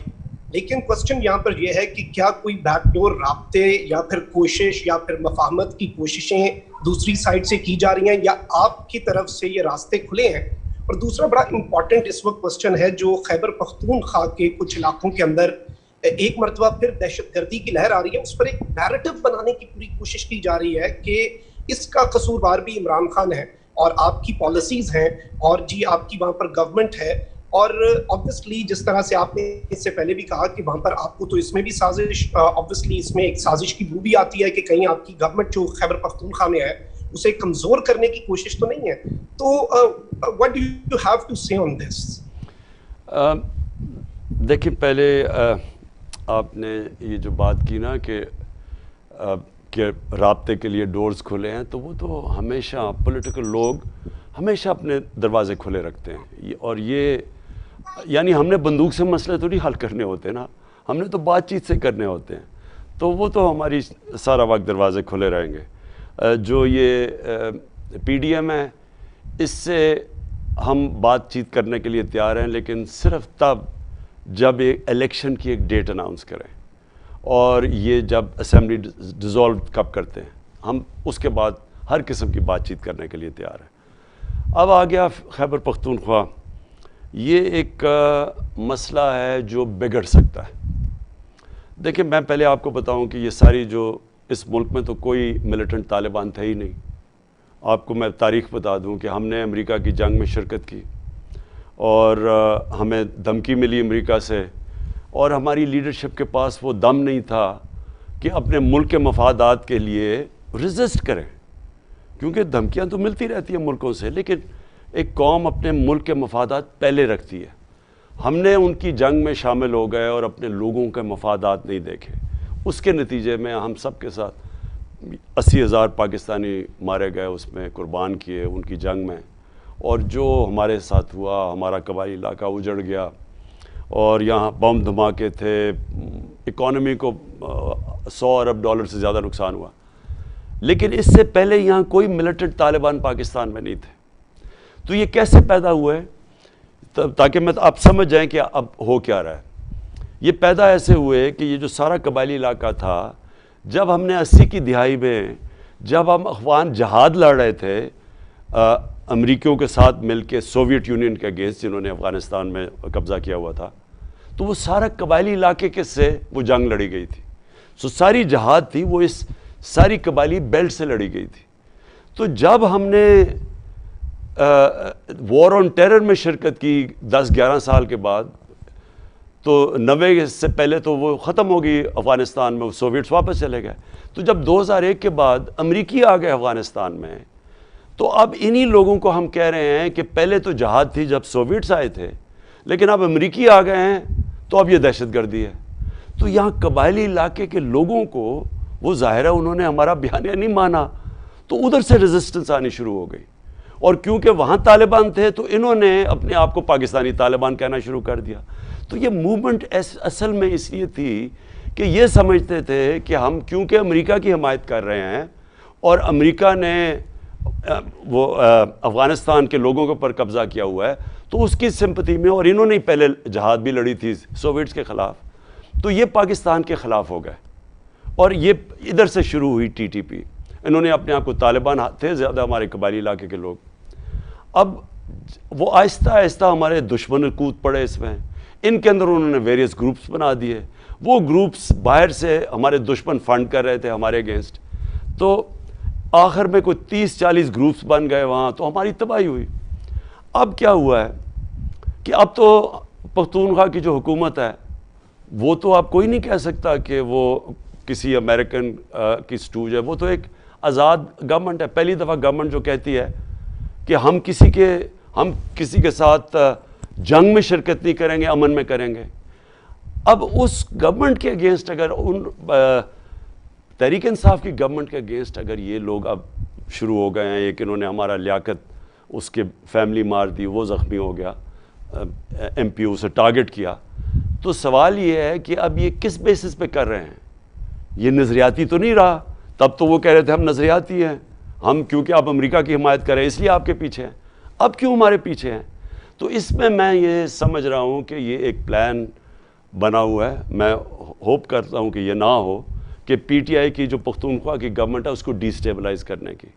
لیکن کوسچن یہاں پر یہ ہے کہ کیا کوئی بیک ڈور رابطے یا پھر کوشش یا پھر مفاہمت کی کوششیں دوسری سائڈ سے کی جا رہی ہیں یا آپ کی طرف سے یہ راستے کھلے ہیں؟ اور دوسرا بڑا امپورٹنٹ اس وقت کوسچن ہے جو خیبر پختونخوا کے کچھ علاقوں کے اندر ایک مرتبہ پھر دہشت گردی کی لہر آ رہی ہے, اس پر ایک نیریٹو بنانے کی پوری کوشش کی جا رہی ہے کہ اس کا قصوروار بھی عمران خان ہے اور آپ کی پالیسیز ہیں اور جی آپ کی وہاں پر گورنمنٹ ہے. اور obviously جس طرح سے آپ نے اس سے پہلے بھی کہا کہ وہاں پر آپ کو تو اس میں بھی سازش, obviously اس میں ایک سازش کی بو بھی آتی ہے کہ کہیں آپ کی گورنمنٹ جو خیبر پختونخوا میں ہے اسے کمزور کرنے کی کوشش تو نہیں ہے. تو what do you have to say on this? دیکھیں پہلے آپ نے یہ جو بات کی نا کہ رابطے کے لیے ڈورز کھلے ہیں, تو وہ تو ہمیشہ پولیٹیکل لوگ ہمیشہ اپنے دروازے کھلے رکھتے ہیں. اور یہ یعنی ہم نے بندوق سے مسئلے تو نہیں حل کرنے ہوتے نا, ہم نے تو بات چیت سے کرنے ہوتے ہیں. تو وہ تو ہماری سارا وقت دروازے کھلے رہیں گے. جو یہ پی ڈی ایم ہے اس سے ہم بات چیت کرنے کے لیے تیار ہیں, لیکن صرف تب جب ایک الیکشن کی ایک ڈیٹ اناؤنس کریں, اور یہ جب اسمبلی ڈیزالو کب کرتے ہیں ہم اس کے بعد ہر قسم کی بات چیت کرنے کے لیے تیار ہیں. اب آ گیا خیبر پختونخوا, یہ ایک مسئلہ ہے جو بگڑ سکتا ہے. دیکھیں میں پہلے آپ کو بتاؤں کہ یہ ساری جو اس ملک میں تو کوئی ملیٹنٹ طالبان تھے ہی نہیں. آپ کو میں تاریخ بتا دوں کہ ہم نے امریکہ کی جنگ میں شرکت کی اور ہمیں دھمکی ملی امریکہ سے, اور ہماری لیڈرشپ کے پاس وہ دم نہیں تھا کہ اپنے ملک کے مفادات کے لیے ریزسٹ کریں, کیونکہ دھمکیاں تو ملتی رہتی ہیں ملکوں سے, لیکن ایک قوم اپنے ملک کے مفادات پہلے رکھتی ہے. ہم نے ان کی جنگ میں شامل ہو گئے اور اپنے لوگوں کے مفادات نہیں دیکھے. اس کے نتیجے میں ہم سب کے ساتھ 80,000 پاکستانی مارے گئے, اس میں قربان کیے ان کی جنگ میں. اور جو ہمارے ساتھ ہوا, ہمارا قبائلی علاقہ اجڑ گیا اور یہاں بم دھماکے تھے, اکانومی کو $100 ارب سے زیادہ نقصان ہوا. لیکن اس سے پہلے یہاں کوئی ملیٹنٹ طالبان پاکستان میں نہیں تھے. تو یہ کیسے پیدا ہوا ہے, تاکہ میں آپ سمجھ جائیں کہ اب ہو کیا رہا ہے. یہ پیدا ایسے ہوئے کہ یہ جو سارا قبائلی علاقہ تھا, جب ہم نے 80 کی دہائی میں جب ہم افغان جہاد لڑ رہے تھے امریکیوں کے ساتھ مل کے سوویٹ یونین کے اگینسٹ جنہوں نے افغانستان میں قبضہ کیا ہوا تھا, تو وہ سارا قبائلی علاقے کے سے وہ جنگ لڑی گئی تھی. ساری جہاد تھی وہ اس ساری قبائلی بیلٹ سے لڑی گئی تھی. تو جب ہم نے وار آن ٹیرر میں شرکت کی 10-11 سال کے بعد, تو 90 سے پہلے تو وہ ختم ہو گئی افغانستان میں, سوویٹس واپس چلے گئے. تو جب 2001 کے بعد امریکی آ گئے افغانستان میں, تو اب انہی لوگوں کو ہم کہہ رہے ہیں کہ پہلے تو جہاد تھی جب سوویٹس آئے تھے, لیکن اب امریکی آ گئے ہیں تو اب یہ دہشت گردی ہے. تو یہاں قبائلی علاقے کے لوگوں کو وہ ظاہر ہے انہوں نے ہمارا بیانیہ نہیں مانا, تو ادھر سے ریزسٹنس آنی شروع ہو گئی. اور کیونکہ وہاں طالبان تھے تو انہوں نے اپنے آپ کو پاکستانی طالبان کہنا شروع کر دیا. تو یہ موومنٹ اصل میں اس لیے تھی کہ یہ سمجھتے تھے کہ ہم کیونکہ امریکہ کی حمایت کر رہے ہیں اور امریکہ نے وہ افغانستان کے لوگوں کے اوپر قبضہ کیا ہوا ہے, تو اس کی سمپتھی میں, اور انہوں نے پہلے جہاد بھی لڑی تھی سوویٹس کے خلاف, تو یہ پاکستان کے خلاف ہو گئے. اور یہ ادھر سے شروع ہوئی ٹی ٹی پی. انہوں نے اپنے آپ کو طالبان تھے زیادہ ہمارے قبائلی علاقے کے لوگ. اب وہ آہستہ آہستہ ہمارے دشمن کود پڑے اس میں, ان کے اندر انہوں نے ویریس گروپس بنا دیے. وہ گروپس باہر سے ہمارے دشمن فنڈ کر رہے تھے ہمارے اگینسٹ, تو آخر میں کوئی 30-40 گروپس بن گئے وہاں, تو ہماری تباہی ہوئی. اب کیا ہوا ہے کہ اب تو پختونخوا کی جو حکومت ہے وہ تو آپ کوئی نہیں کہہ سکتا کہ وہ کسی امریکن کی سٹوج ہے, وہ تو ایک آزاد گورنمنٹ ہے. پہلی دفعہ گورنمنٹ جو کہتی ہے کہ ہم کسی کے ساتھ جنگ میں شرکت نہیں کریں گے, امن میں کریں گے. اب اس گورنمنٹ کے اگینسٹ اگر ان تحریک انصاف کی گورنمنٹ کے اگینسٹ اگر یہ لوگ اب شروع ہو گئے ہیں, ایک انہوں نے ہمارا لیاقت اس کے فیملی مار دی, وہ زخمی ہو گیا, ایم پی او سے ٹارگٹ کیا, تو سوال یہ ہے کہ اب یہ کس بیسس پہ کر رہے ہیں. یہ نظریاتی تو نہیں رہا. تب تو وہ کہہ رہے تھے ہم نظریاتی ہیں, ہم کیونکہ آپ امریکہ کی حمایت کریں اس لیے آپ کے پیچھے ہیں. اب کیوں ہمارے پیچھے ہیں؟ تو اس میں یہ سمجھ رہا ہوں کہ یہ ایک پلان بنا ہوا ہے. میں ہوپ کرتا ہوں کہ یہ نہ ہو کہ پی ٹی آئی کی جو پختونخوا کی گورنمنٹ ہے اس کو ڈی اسٹیبلائز کرنے کی.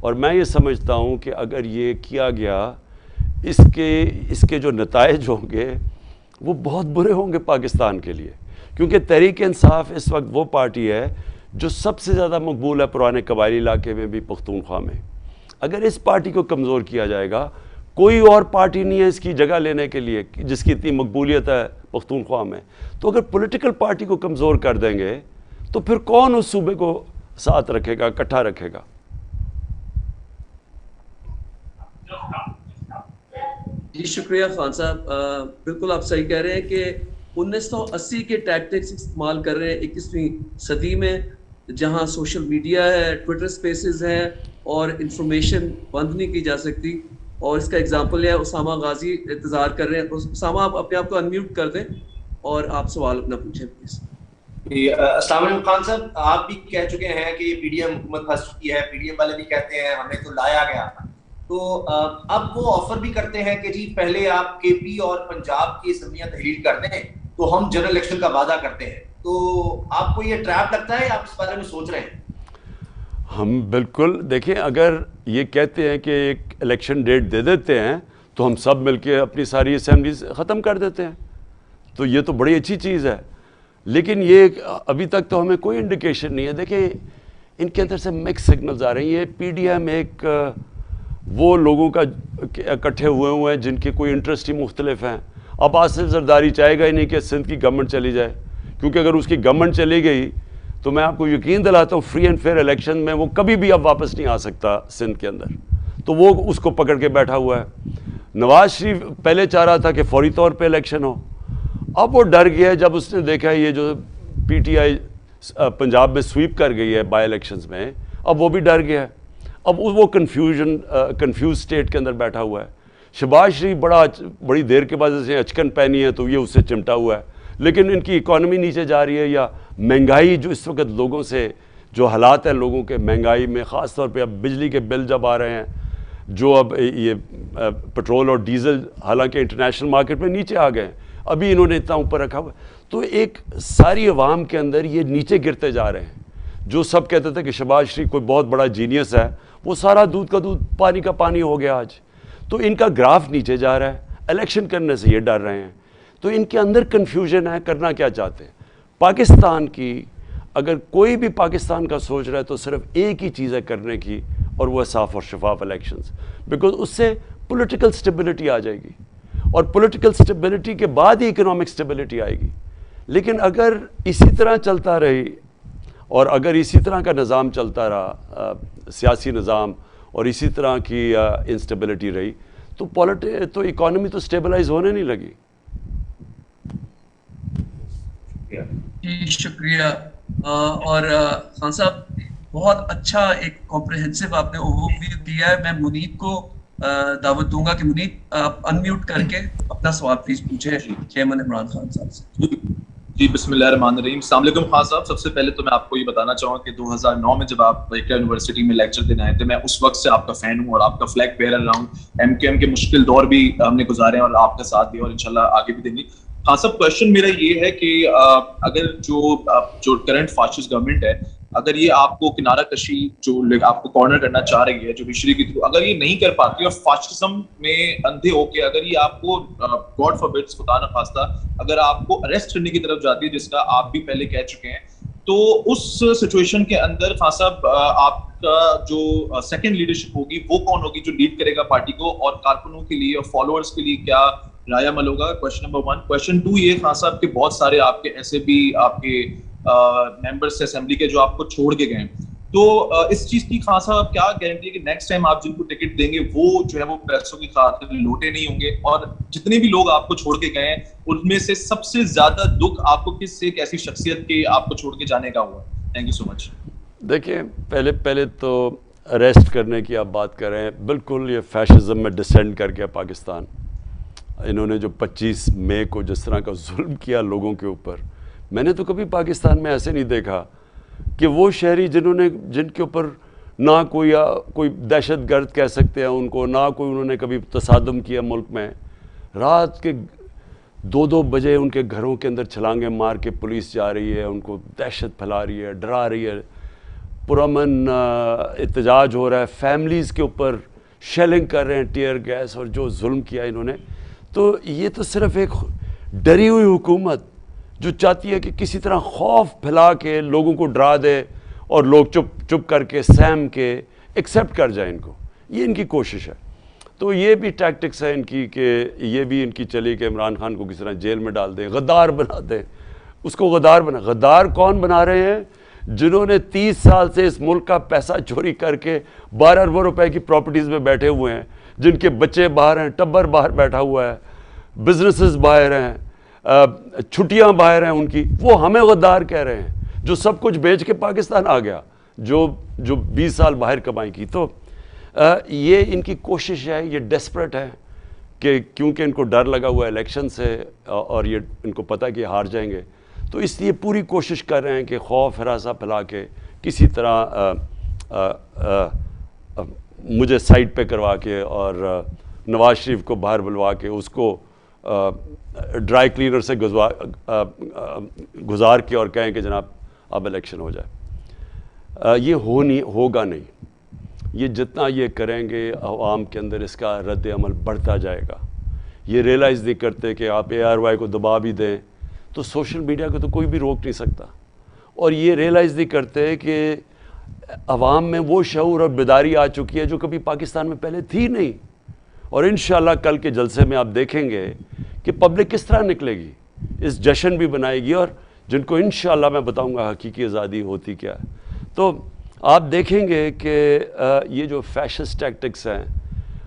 اور میں یہ سمجھتا ہوں کہ اگر یہ کیا گیا اس کے جو نتائج ہوں گے وہ بہت برے ہوں گے پاکستان کے لیے, کیونکہ تحریک انصاف اس وقت وہ پارٹی ہے جو سب سے زیادہ مقبول ہے پرانے قبائلی علاقے میں بھی, پختونخوا میں. اگر اس پارٹی کو کمزور کیا جائے گا, کوئی اور پارٹی نہیں ہے اس کی جگہ لینے کے لیے جس کی اتنی مقبولیت ہے پختونخوا میں. تو اگر پولیٹیکل پارٹی کو کمزور کر دیں گے تو پھر کون اس صوبے کو ساتھ رکھے گا, اکٹھا رکھے گا؟ جی شکریہ خان صاحب. بالکل آپ صحیح کہہ رہے ہیں کہ 1980 کے ٹیکٹکس استعمال کر رہے ہیں 21ویں صدی میں, جہاں سوشل میڈیا ہے, ٹویٹر سپیسز ہیں اور انفارمیشن بند نہیں کی جا سکتی. اور اس کا ایگزامپل ہے اسامہ غازی انتظار کر رہے ہیں. اسامہ آپ اپنے آپ کو انمیوٹ کر دیں اور آپ سوال اپنا پوچھیں پلیز. السلام علیکم خان صاحب. آپ بھی کہہ چکے ہیں کہ یہ پی ڈی ایم حکومت پھنس چکی ہے, پی ڈی ایم والے بھی کہتے ہیں ہمیں تو لایا گیا. تو اب وہ آفر بھی کرتے ہیں کہ جی پہلے آپ کے پی اور پنجاب کی اسمبلیاں تحلیل کر دیں تو ہم جنرل الیکشن کا وعدہ کرتے ہیں. تو آپ کو یہ ٹریپ لگتا ہے یا آپ اس بارے میں سوچ رہے ہیں؟ ہم بالکل دیکھیں, اگر یہ کہتے ہیں کہ ایک الیکشن ڈیٹ دے دیتے ہیں تو ہم سب مل کے اپنی ساری اسمبلیز ختم کر دیتے ہیں, تو یہ تو بڑی اچھی چیز ہے. لیکن یہ ابھی تک تو ہمیں کوئی انڈیکیشن نہیں ہے. دیکھیں ان کے اندر سے مکس سگنلز آ رہی ہیں. پی ڈی ایم ایک وہ لوگوں کا اکٹھے ہوئے ہیں جن کے کوئی انٹرسٹ ہی مختلف ہیں. اب آصف زرداری چاہے گا ہی نہیں کہ سندھ کی گورنمنٹ چلی جائے, کیونکہ اگر اس کی گورنمنٹ چلی گئی تو میں آپ کو یقین دلاتا ہوں فری اینڈ فیئر الیکشن میں وہ کبھی بھی اب واپس نہیں آ سکتا سندھ کے اندر. تو وہ اس کو پکڑ کے بیٹھا ہوا ہے. نواز شریف پہلے چاہ رہا تھا کہ فوری طور پہ الیکشن ہو, اب وہ ڈر گیا ہے جب اس نے دیکھا یہ جو پی ٹی آئی پنجاب میں سویپ کر گئی ہے بائی الیکشنز میں, اب وہ بھی ڈر گیا ہے. اب وہ کنفیوز اسٹیٹ کے اندر بیٹھا ہوا ہے. شہباز شریف بڑی دیر کے بعد جیسے اچکن پہنی ہے تو یہ اس سے چمٹا ہوا ہے, لیکن ان کی اکانومی نیچے جا رہی ہے, یا مہنگائی جو اس وقت لوگوں سے جو حالات ہیں لوگوں کے مہنگائی میں, خاص طور پہ اب بجلی کے بل جب آ رہے ہیں, جو اب یہ پٹرول اور ڈیزل حالانکہ انٹرنیشنل مارکیٹ میں نیچے آ گئے ہیں, ابھی انہوں نے اتنا اوپر رکھا ہوا ہے. تو ایک ساری عوام کے اندر یہ نیچے گرتے جا رہے ہیں. جو سب کہتے تھے کہ شہباز شریف کوئی بہت بڑا جینیس ہے, وہ سارا دودھ کا دودھ پانی کا پانی ہو گیا آج. تو ان کا گراف نیچے جا رہا ہے. الیکشن کرنے سے یہ ڈر رہے ہیں. تو ان کے اندر کنفیوژن ہے, کرنا کیا چاہتے ہیں. پاکستان کی اگر کوئی بھی پاکستان کا سوچ رہا ہے تو صرف ایک ہی چیز ہے کرنے کی, اور وہ ہے صاف اور شفاف الیکشنز, بیکاز اس سے پولیٹیکل سٹیبلٹی آ جائے گی, اور پولیٹیکل سٹیبلٹی کے بعد ہی اکنامک سٹیبلٹی آئے گی. لیکن اگر اسی طرح چلتا رہی اور اگر اسی طرح کا نظام چلتا رہا, سیاسی نظام, اور اسی طرح کی انسٹیبلٹی رہی, تو اکانومی تو سٹیبلائز ہونے نہیں لگی. جی شکریہ. اور خان صاحب بہت اچھا ایک کمپریہنسو آپ نے اوور ویو دیا ہے. میں منیب کو دعوت دوں گا کہ منیب آپ انمیوٹ کر کے اپنا سوال پلیز پوچھیں چیئرمین عمران خان صاحب سے. جی بسم اللہ الرحمن الرحیم. السلام علیکم خان صاحب. سب سے پہلے تو میں آپ کو یہ بتانا چاہوں کہ 2009 میں جب آپ بیکر یونیورسٹی میں لیکچر دینے آئے تھے, میں اس وقت سے آپ کا فین ہوں اور آپ کا فلیگ بیئرر رہا ہوں. ایم کیو ایم کے مشکل دور بھی ہم نے گزارے ہیں اور آپ کا ساتھ دیا, اور انشاءاللہ آگے بھی دیں گے. خان صاحب کوشچن میرا یہ ہے کہ اگر جو کرنٹ فاسسٹ گورنمنٹ ہے, اگر یہ آپ کو کنارہ کشی جو آپ کو کارنر کرنا چاہ رہی ہے جوڈیشری کے تھرو, اگر یہ نہیں کر پاتی اور فاسسٹزم میں اندھے ہو کے اگر یہ آپ کو گاڈ فاربڈ خدا نہ خواستہ اگر آپ کو اریسٹ کرنے کی طرف جاتی ہے, جس کا آپ بھی پہلے کہہ چکے ہیں, تو اس سچویشن کے اندر خان صاحب آپ کا جو سیکنڈ لیڈرشپ ہوگی وہ کون ہوگی جو لیڈ کرے گا پارٹی کو, اور کارکنوں کے لیے اور فالوورز کے لیے کیا رائے عمل ہوگا؟ Question number 1. کوشچن 2 یہ خان صاحب کہ بہت سارے آپ کے ایسے بھی آپ کے ممبرس اسمبلی کے جو آپ کو چھوڑ کے گئے, تو اس چیز کی خان صاحب کیا گارنٹی ہے کہ نیکسٹ ٹائم آپ جن کو ٹکٹ دیں گے وہ جو ہے وہ پیسوں کی خاطر لوٹے نہیں ہوں گے؟ اور جتنے بھی لوگ آپ کو چھوڑ کے گئے ہیں ان میں سے سب سے زیادہ دکھ آپ کو کس سے ایک ایسی شخصیت کے آپ کو چھوڑ کے جانے کا ہوا؟ تھینک یو سو مچ. دیکھیں پہلے تو اریسٹ کرنے کی آپ بات کر رہے ہیں, بالکل یہ فیشزم میں ڈسینڈ کر گیا پاکستان. انہوں نے جو 25 مئی کو جس طرح کا ظلم کیا لوگوں کے اوپر, میں نے تو کبھی پاکستان میں ایسے نہیں دیکھا کہ وہ شہری جن کے اوپر نہ کوئی دہشت گرد کہہ سکتے ہیں ان کو، نہ کوئی انہوں نے کبھی تصادم کیا ملک میں، رات کے 2-2 بجے ان کے گھروں کے اندر چھلانگیں مار کے پولیس جا رہی ہے، ان کو دہشت پھیلا رہی ہے، ڈرا رہی ہے، پرامن احتجاج ہو رہا ہے، فیملیز کے اوپر شیلنگ کر رہے ہیں، ٹیئر گیس، اور جو ظلم کیا انہوں نے. تو یہ تو صرف ایک ڈری ہوئی حکومت جو چاہتی ہے کہ کسی طرح خوف پھیلا کے لوگوں کو ڈرا دے اور لوگ چپ کر کے سہم کے ایکسیپٹ کر جائیں ان کو. یہ ان کی کوشش ہے. تو یہ بھی ٹیکٹکس ہے ان کی کہ یہ بھی ان کی چلی کہ عمران خان کو کس طرح جیل میں ڈال دیں، غدار بنا دیں. اس کو غدار کون بنا رہے ہیں؟ جنہوں نے 30 سال سے اس ملک کا پیسہ چوری کر کے 12 ارب روپے کی پراپرٹیز میں بیٹھے ہوئے ہیں، جن کے بچے باہر ہیں، ٹبر باہر بیٹھا ہوا ہے، بزنسز باہر ہیں، چھٹیاں باہر ہیں ان کی. وہ ہمیں غدار کہہ رہے ہیں جو سب کچھ بیچ کے پاکستان آ گیا، جو 20 سال باہر کمائی کی. تو یہ ان کی کوشش ہے، یہ ڈیسپریٹ ہے کہ کیونکہ ان کو ڈر لگا ہوا ہے الیکشن سے اور یہ ان کو پتہ ہے کہ ہار جائیں گے، تو اس لیے پوری کوشش کر رہے ہیں کہ خوف ہراساں پھیلا کے کسی طرح مجھے سائٹ پہ کروا کے اور نواز شریف کو باہر بلوا کے اس کو ڈرائی کلینر سے گزار کے اور کہیں کہ جناب اب الیکشن ہو جائے. یہ ہوگا نہیں. یہ جتنا یہ کریں گے عوام کے اندر اس کا رد عمل بڑھتا جائے گا. یہ ریئلائز نہیں کرتے کہ آپ ARY کو دبا بھی دیں تو سوشل میڈیا کو تو کوئی بھی روک نہیں سکتا. اور یہ ریئلائز نہیں کرتے کہ عوام میں وہ شعور اور بیداری آ چکی ہے جو کبھی پاکستان میں پہلے تھی نہیں. اور انشاءاللہ کل کے جلسے میں آپ دیکھیں گے کہ پبلک کس طرح نکلے گی، اس جشن بھی بنائے گی، اور جن کو انشاءاللہ میں بتاؤں گا حقیقی آزادی ہوتی کیا ہے. تو آپ دیکھیں گے کہ یہ جو فیشسٹ ٹیکٹکس ہیں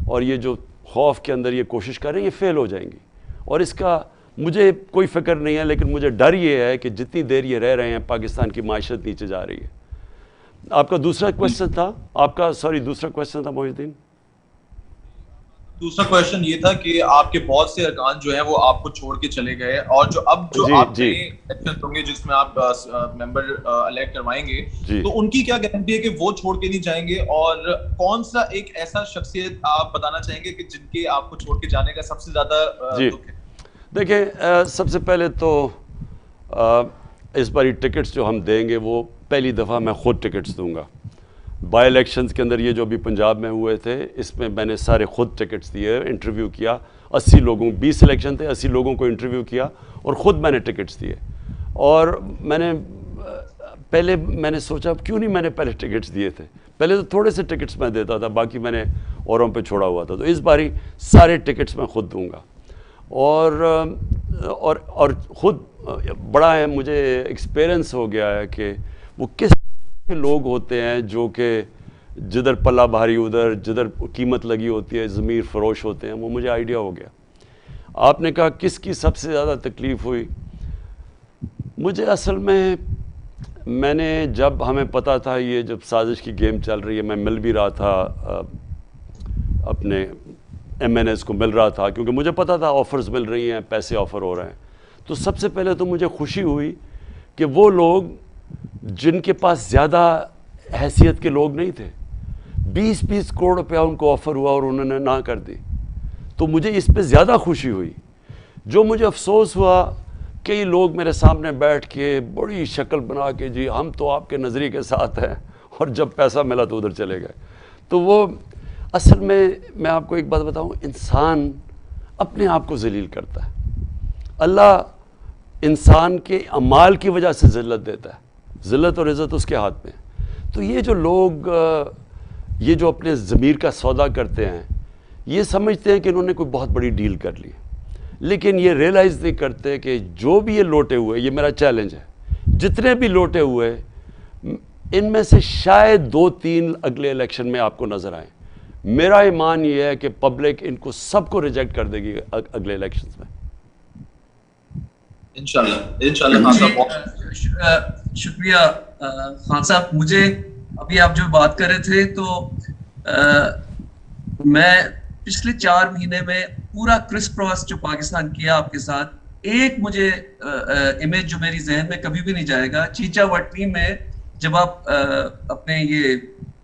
اور یہ جو خوف کے اندر یہ کوشش کر رہے ہیں یہ فیل ہو جائیں گی. اور اس کا مجھے کوئی فکر نہیں ہے، لیکن مجھے ڈر یہ ہے کہ جتنی دیر یہ رہ رہے ہیں پاکستان کی معیشت نیچے جا رہی ہے. آپ کا دوسرا کویسچن تھا دوسرا کویسچن تھا محی الدین. دوسرا کویشچن یہ تھا کہ آپ کے بہت سے ارکان جو ہیں وہ آپ کو چھوڑ کے چلے گئے، اور جو آپ الیکشن ہوں گے جس میں آپ ممبر الیکٹ کروائیں گے، تو ان کی کیا گارنٹی ہے کہ وہ چھوڑ کے نہیں جائیں گے؟ اور کون سا ایک ایسا شخصیت آپ بتانا چاہیں گے کہ جن کے آپ کو چھوڑ کے جانے کا سب سے زیادہ دکھ ہے؟ دیکھیں، سب سے پہلے تو اس باری ٹکٹس جو ہم دیں گے وہ پہلی دفعہ میں خود ٹکٹس دوں گا. بائی الیکشنز کے اندر یہ جو بھی پنجاب میں ہوئے تھے اس میں میں نے سارے خود ٹکٹس دیے، انٹرویو کیا 80 لوگوں، 20 الیکشن تھے، 80 لوگوں کو انٹرویو کیا اور خود میں نے ٹکٹس دیے. اور میں نے سوچا کیوں نہیں میں نے پہلے ٹکٹس دیے تھے. پہلے تو تھوڑے سے ٹکٹس میں دیتا تھا، باقی میں نے اوروں پہ چھوڑا ہوا تھا. تو اس باری سارے ٹکٹس میں خود دوں گا. اور خود بڑا ہے، مجھے ایکسپیرئنس ہو گیا ہے کہ وہ کس لوگ ہوتے ہیں جو کہ جدھر پلہ بھاری ادھر، جدھر قیمت لگی ہوتی ہے ضمیر فروش ہوتے ہیں. وہ مجھے آئیڈیا ہو گیا. آپ نے کہا کس کی سب سے زیادہ تکلیف ہوئی؟ مجھے اصل میں نے جب ہمیں پتہ تھا یہ جب سازش کی گیم چل رہی ہے، میں مل بھی رہا تھا اپنے MNAs کو مل رہا تھا کیونکہ مجھے پتہ تھا آفرز مل رہی ہیں، پیسے آفر ہو رہے ہیں. تو سب سے پہلے تو مجھے خوشی ہوئی کہ وہ لوگ جن کے پاس زیادہ حیثیت کے لوگ نہیں تھے، 20-20 کروڑ روپیہ ان کو آفر ہوا اور انہوں نے نہ کر دی. تو مجھے اس پہ زیادہ خوشی ہوئی. جو مجھے افسوس ہوا، کئی لوگ میرے سامنے بیٹھ کے بڑی شکل بنا کے جی ہم تو آپ کے نظریے کے ساتھ ہیں، اور جب پیسہ ملا تو ادھر چلے گئے. تو وہ اصل میں آپ کو ایک بات بتاؤں، انسان اپنے آپ کو ذلیل کرتا ہے. اللہ انسان کے اعمال کی وجہ سے ذلت دیتا ہے. ذلت اور عزت اس کے ہاتھ میں. تو یہ جو لوگ یہ جو اپنے ضمیر کا سودا کرتے ہیں، یہ سمجھتے ہیں کہ انہوں نے کوئی بہت بڑی ڈیل کر لی، لیکن یہ ریئلائز نہیں کرتے کہ جو بھی یہ لوٹے ہوئے، یہ میرا چیلنج ہے، جتنے بھی لوٹے ہوئے ان میں سے شاید 2-3 اگلے الیکشن میں آپ کو نظر آئیں. میرا ایمان یہ ہے کہ پبلک ان کو سب کو ریجیکٹ کر دے گی اگلے الیکشنز میں انشاءاللہ. خان صاحب شکریہ. خان صاحب، مجھے ابھی آپ جو بات کر رہے تھے تو میں پچھلے 4 مہینے میں پورا کرس کراس جو پاکستان کیا آپ کے ساتھ، ایک مجھے امیج جو میری ذہن میں کبھی بھی نہیں جائے گا، چیچا وٹنی میں جب آپ اپنے یہ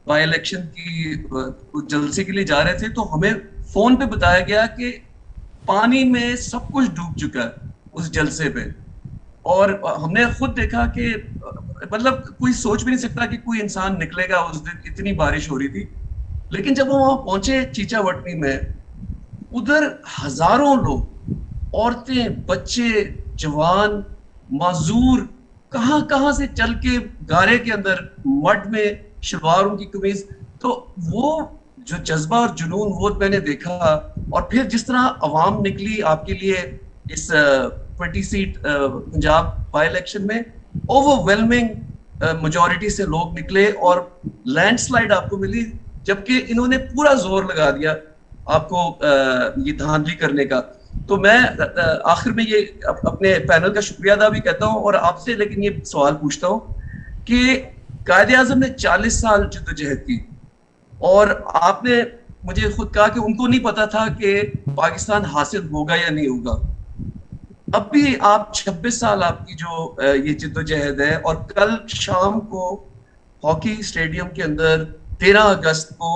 بائی الیکشن کی جلسے کے لیے جا رہے تھے تو ہمیں فون پہ بتایا گیا کہ پانی میں سب کچھ ڈوب چکا ہے اس جلسے پہ, اور ہم نے خود دیکھا کہ مطلب کوئی سوچ بھی نہیں سکتا کہ کوئی انسان نکلے گا اس دن, اتنی بارش ہو رہی تھی. لیکن جب وہ وہاں پہنچے چیچا وٹنی میں, ادھر ہزاروں لوگ, عورتیں, بچے, جوان, معذور, کہاں کہاں سے چل کے گارے کے اندر مڈ میں, شلواروں کی قمیض. تو وہ جو جذبہ اور جنون وہ میں نے دیکھا, اور پھر جس طرح عوام نکلی آپ کے لیے اس 20 سیٹ پنجاب بائی الیکشن میں, اوور ویلمنگ میجورٹی سے لوگ نکلے اور لینڈ سلائڈ آپ کو ملی, جبکہ انہوں نے پورا زور لگا دیا آپ کو یہ دھاندلی کرنے کا. تو میں آخر میں یہ اپنے پینل کا شکریہ ادا بھی کہتا ہوں اور آپ سے لیکن یہ سوال پوچھتا ہوں کہ قائد اعظم نے 40 سال جدوجہد کی, اور آپ نے مجھے خود کہا کہ ان کو نہیں پتا تھا کہ پاکستان حاصل ہوگا یا نہیں ہوگا. اب بھی آپ 26 سال آپ کی جو یہ جدوجہد ہے, اور کل شام کو ہاکی اسٹیڈیم کے اندر 13 اگست کو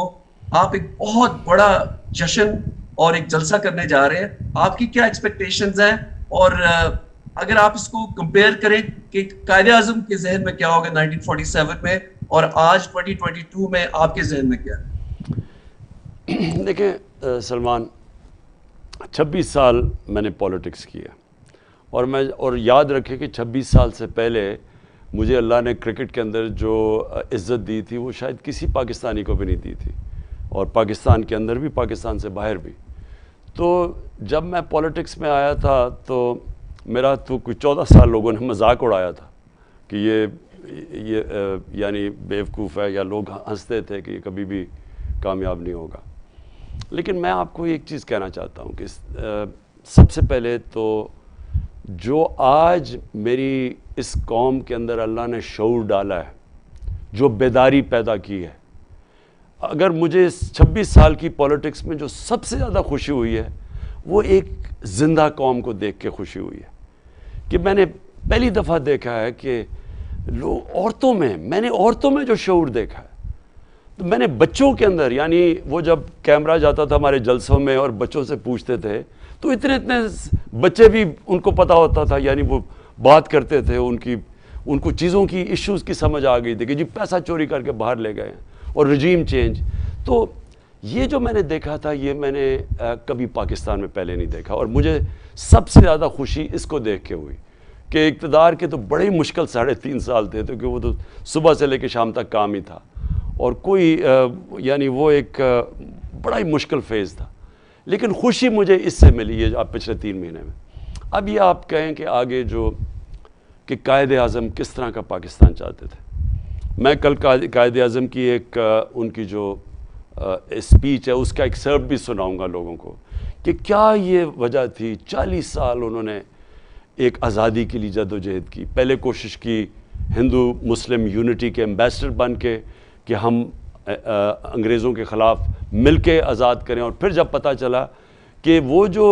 آپ ایک بہت بڑا جشن اور ایک جلسہ کرنے جا رہے ہیں. آپ کی کیا ایکسپیکٹیشنز ہیں, اور اگر آپ اس کو کمپیئر کریں کہ قائد اعظم کے ذہن میں کیا ہوگا 1947 میں اور آج 2022 میں آپ کے ذہن میں کیا ہے؟ دیکھیں سلمان, 26 سال میں نے پولیٹکس کیا, اور یاد رکھیں کہ 26 سال سے پہلے مجھے اللہ نے کرکٹ کے اندر جو عزت دی تھی وہ شاید کسی پاکستانی کو بھی نہیں دی تھی, اور پاکستان کے اندر بھی, پاکستان سے باہر بھی. تو جب میں پولیٹکس میں آیا تھا تو میرا تو کوئی 14 سال لوگوں نے مذاق اڑایا تھا کہ یہ یعنی بیوقوف ہے, یا لوگ ہنستے تھے کہ یہ کبھی بھی کامیاب نہیں ہوگا. لیکن میں آپ کو ایک چیز کہنا چاہتا ہوں کہ سب سے پہلے تو جو آج میری اس قوم کے اندر اللہ نے شعور ڈالا ہے, جو بیداری پیدا کی ہے, اگر مجھے اس 26 سال کی پولیٹکس میں جو سب سے زیادہ خوشی ہوئی ہے وہ ایک زندہ قوم کو دیکھ کے خوشی ہوئی ہے. کہ میں نے پہلی دفعہ دیکھا ہے کہ میں نے عورتوں میں جو شعور دیکھا ہے, تو میں نے بچوں کے اندر, یعنی وہ جب کیمرہ جاتا تھا ہمارے جلسوں میں اور بچوں سے پوچھتے تھے تو اتنے بچے بھی ان کو پتہ ہوتا تھا, یعنی وہ بات کرتے تھے, ان کو چیزوں کی ایشوز کی سمجھ آ گئی تھی کہ جی پیسہ چوری کر کے باہر لے گئے ہیں اور رجیم چینج. تو یہ جو میں نے دیکھا تھا یہ میں نے کبھی پاکستان میں پہلے نہیں دیکھا, اور مجھے سب سے زیادہ خوشی اس کو دیکھ کے ہوئی کہ اقتدار کے تو بڑے مشکل 3.5 سال تھے, تو کہ وہ تو صبح سے لے کے شام تک کام ہی تھا, اور کوئی یعنی وہ ایک بڑا ہی مشکل فیز تھا. لیکن خوشی مجھے اس سے ملی ہے آپ پچھلے 3 مہینے میں. اب یہ آپ کہیں کہ آگے کہ قائد اعظم کس طرح کا پاکستان چاہتے تھے. میں کل قائد اعظم کی ایک ان کی جو اسپیچ ہے اس کا ایکسرپٹ بھی سناؤں گا لوگوں کو کہ کیا یہ وجہ تھی. 40 سال انہوں نے ایک آزادی کے لیے جدوجہد کی. پہلے کوشش کی ہندو مسلم یونٹی کے ایمبیسڈر بن کے کہ ہم انگریزوں کے خلاف مل کے آزاد کریں, اور پھر جب پتہ چلا کہ وہ جو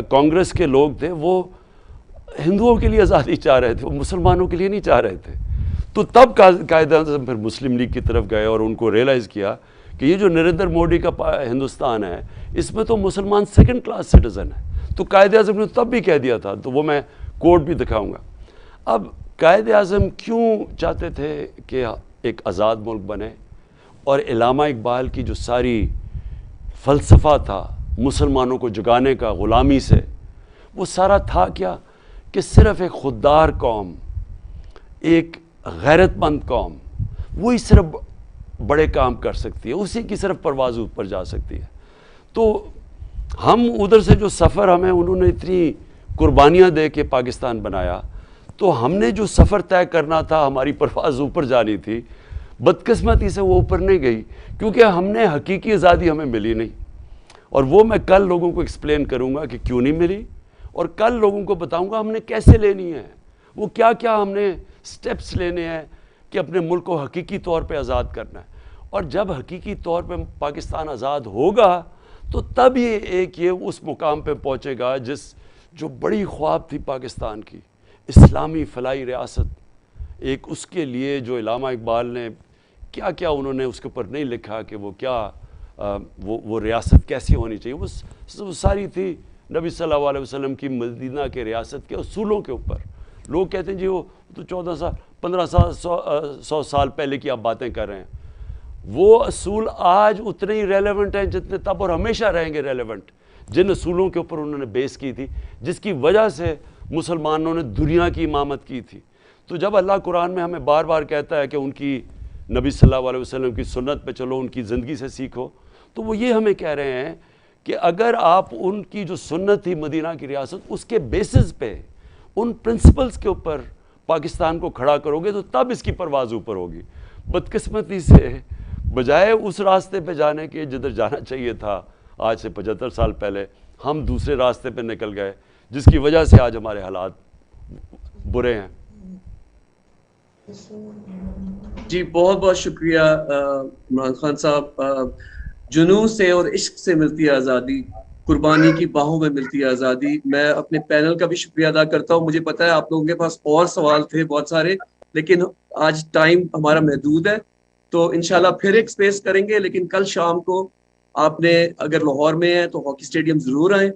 کانگریس کے لوگ تھے وہ ہندوؤں کے لیے آزادی چاہ رہے تھے, وہ مسلمانوں کے لیے نہیں چاہ رہے تھے, تو تب قائد اعظم پھر مسلم لیگ کی طرف گئے اور ان کو ریئلائز کیا کہ یہ جو نریندر مودی کا ہندوستان ہے اس میں تو مسلمان 2nd کلاس سٹیزن ہے. تو قائد اعظم نے تب بھی کہہ دیا تھا, تو وہ میں کوٹ بھی دکھاؤں گا. اب قائد اعظم کیوں چاہتے تھے کہ ایک آزاد ملک بنے, اور علامہ اقبال کی جو ساری فلسفہ تھا مسلمانوں کو جگانے کا غلامی سے, وہ سارا تھا کیا کہ صرف ایک خوددار قوم, ایک غیرت مند قوم, وہی صرف بڑے کام کر سکتی ہے, اسی کی صرف پرواز اوپر جا سکتی ہے. تو ہم ادھر سے جو سفر ہمیں انہوں نے اتنی قربانیاں دے کے پاکستان بنایا, تو ہم نے جو سفر طے کرنا تھا, ہماری پرواز اوپر جانی تھی, بدقسمتی سے وہ اوپر نہیں گئی, کیونکہ ہم نے حقیقی آزادی ہمیں ملی نہیں. اور وہ میں کل لوگوں کو ایکسپلین کروں گا کہ کیوں نہیں ملی, اور کل لوگوں کو بتاؤں گا ہم نے کیسے لینی ہے, وہ کیا کیا ہم نے سٹیپس لینے ہیں کہ اپنے ملک کو حقیقی طور پہ آزاد کرنا ہے. اور جب حقیقی طور پہ پاکستان آزاد ہوگا تو تب یہ اس مقام پہ پہنچے گا جو بڑی خواب تھی پاکستان کی, اسلامی فلاحی ریاست, ایک اس کے لیے جو علامہ اقبال نے کیا کیا انہوں نے اس کے اوپر نہیں لکھا کہ وہ کیا وہ ریاست کیسی ہونی چاہیے، وہ ساری تھی نبی صلی اللہ علیہ وسلم کی مدینہ کے ریاست کے اصولوں کے اوپر. لوگ کہتے ہیں جی وہ تو 14 سال 15 سال 100 سال پہلے کی آپ باتیں کر رہے ہیں. وہ اصول آج اتنے ہی ریلیونٹ ہیں جتنے تب اور ہمیشہ رہیں گے ریلیونٹ، جن اصولوں کے اوپر انہوں نے بیس کی تھی، جس کی وجہ سے مسلمانوں نے دنیا کی امامت کی تھی. تو جب اللہ قرآن میں ہمیں بار بار کہتا ہے کہ ان کی نبی صلی اللہ علیہ وسلم کی سنت پہ چلو، ان کی زندگی سے سیکھو، تو وہ یہ ہمیں کہہ رہے ہیں کہ اگر آپ ان کی جو سنت تھی مدینہ کی ریاست، اس کے بیسز پہ ان پرنسپلز کے اوپر پاکستان کو کھڑا کرو گے تو تب اس کی پرواز اوپر ہوگی. بدقسمتی سے بجائے اس راستے پہ جانے کے جدھر جانا چاہیے تھا آج سے 75 سال پہلے، ہم دوسرے راستے پہ نکل گئے، جس کی وجہ سے آج ہمارے حالات برے ہیں. جی بہت بہت شکریہ عمران خان صاحب. جنون سے اور عشق سے ملتی ہے آزادی، قربانی کی باہوں میں ملتی ہے آزادی. میں اپنے پینل کا بھی شکریہ ادا کرتا ہوں. مجھے پتا ہے آپ لوگوں کے پاس اور سوال تھے بہت سارے، لیکن آج ٹائم ہمارا محدود ہے، تو انشاءاللہ پھر ایک سپیس کریں گے. لیکن کل شام کو آپ نے اگر لاہور میں ہیں تو ہاکی اسٹیڈیم ضرور آئیں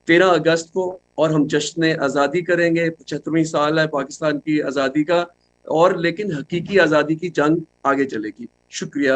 13 اگست کو، اور ہم جشن آزادی کریں گے. 75ویں سال ہے پاکستان کی آزادی کا، اور لیکن حقیقی آزادی کی جنگ آگے چلے گی. شکریہ.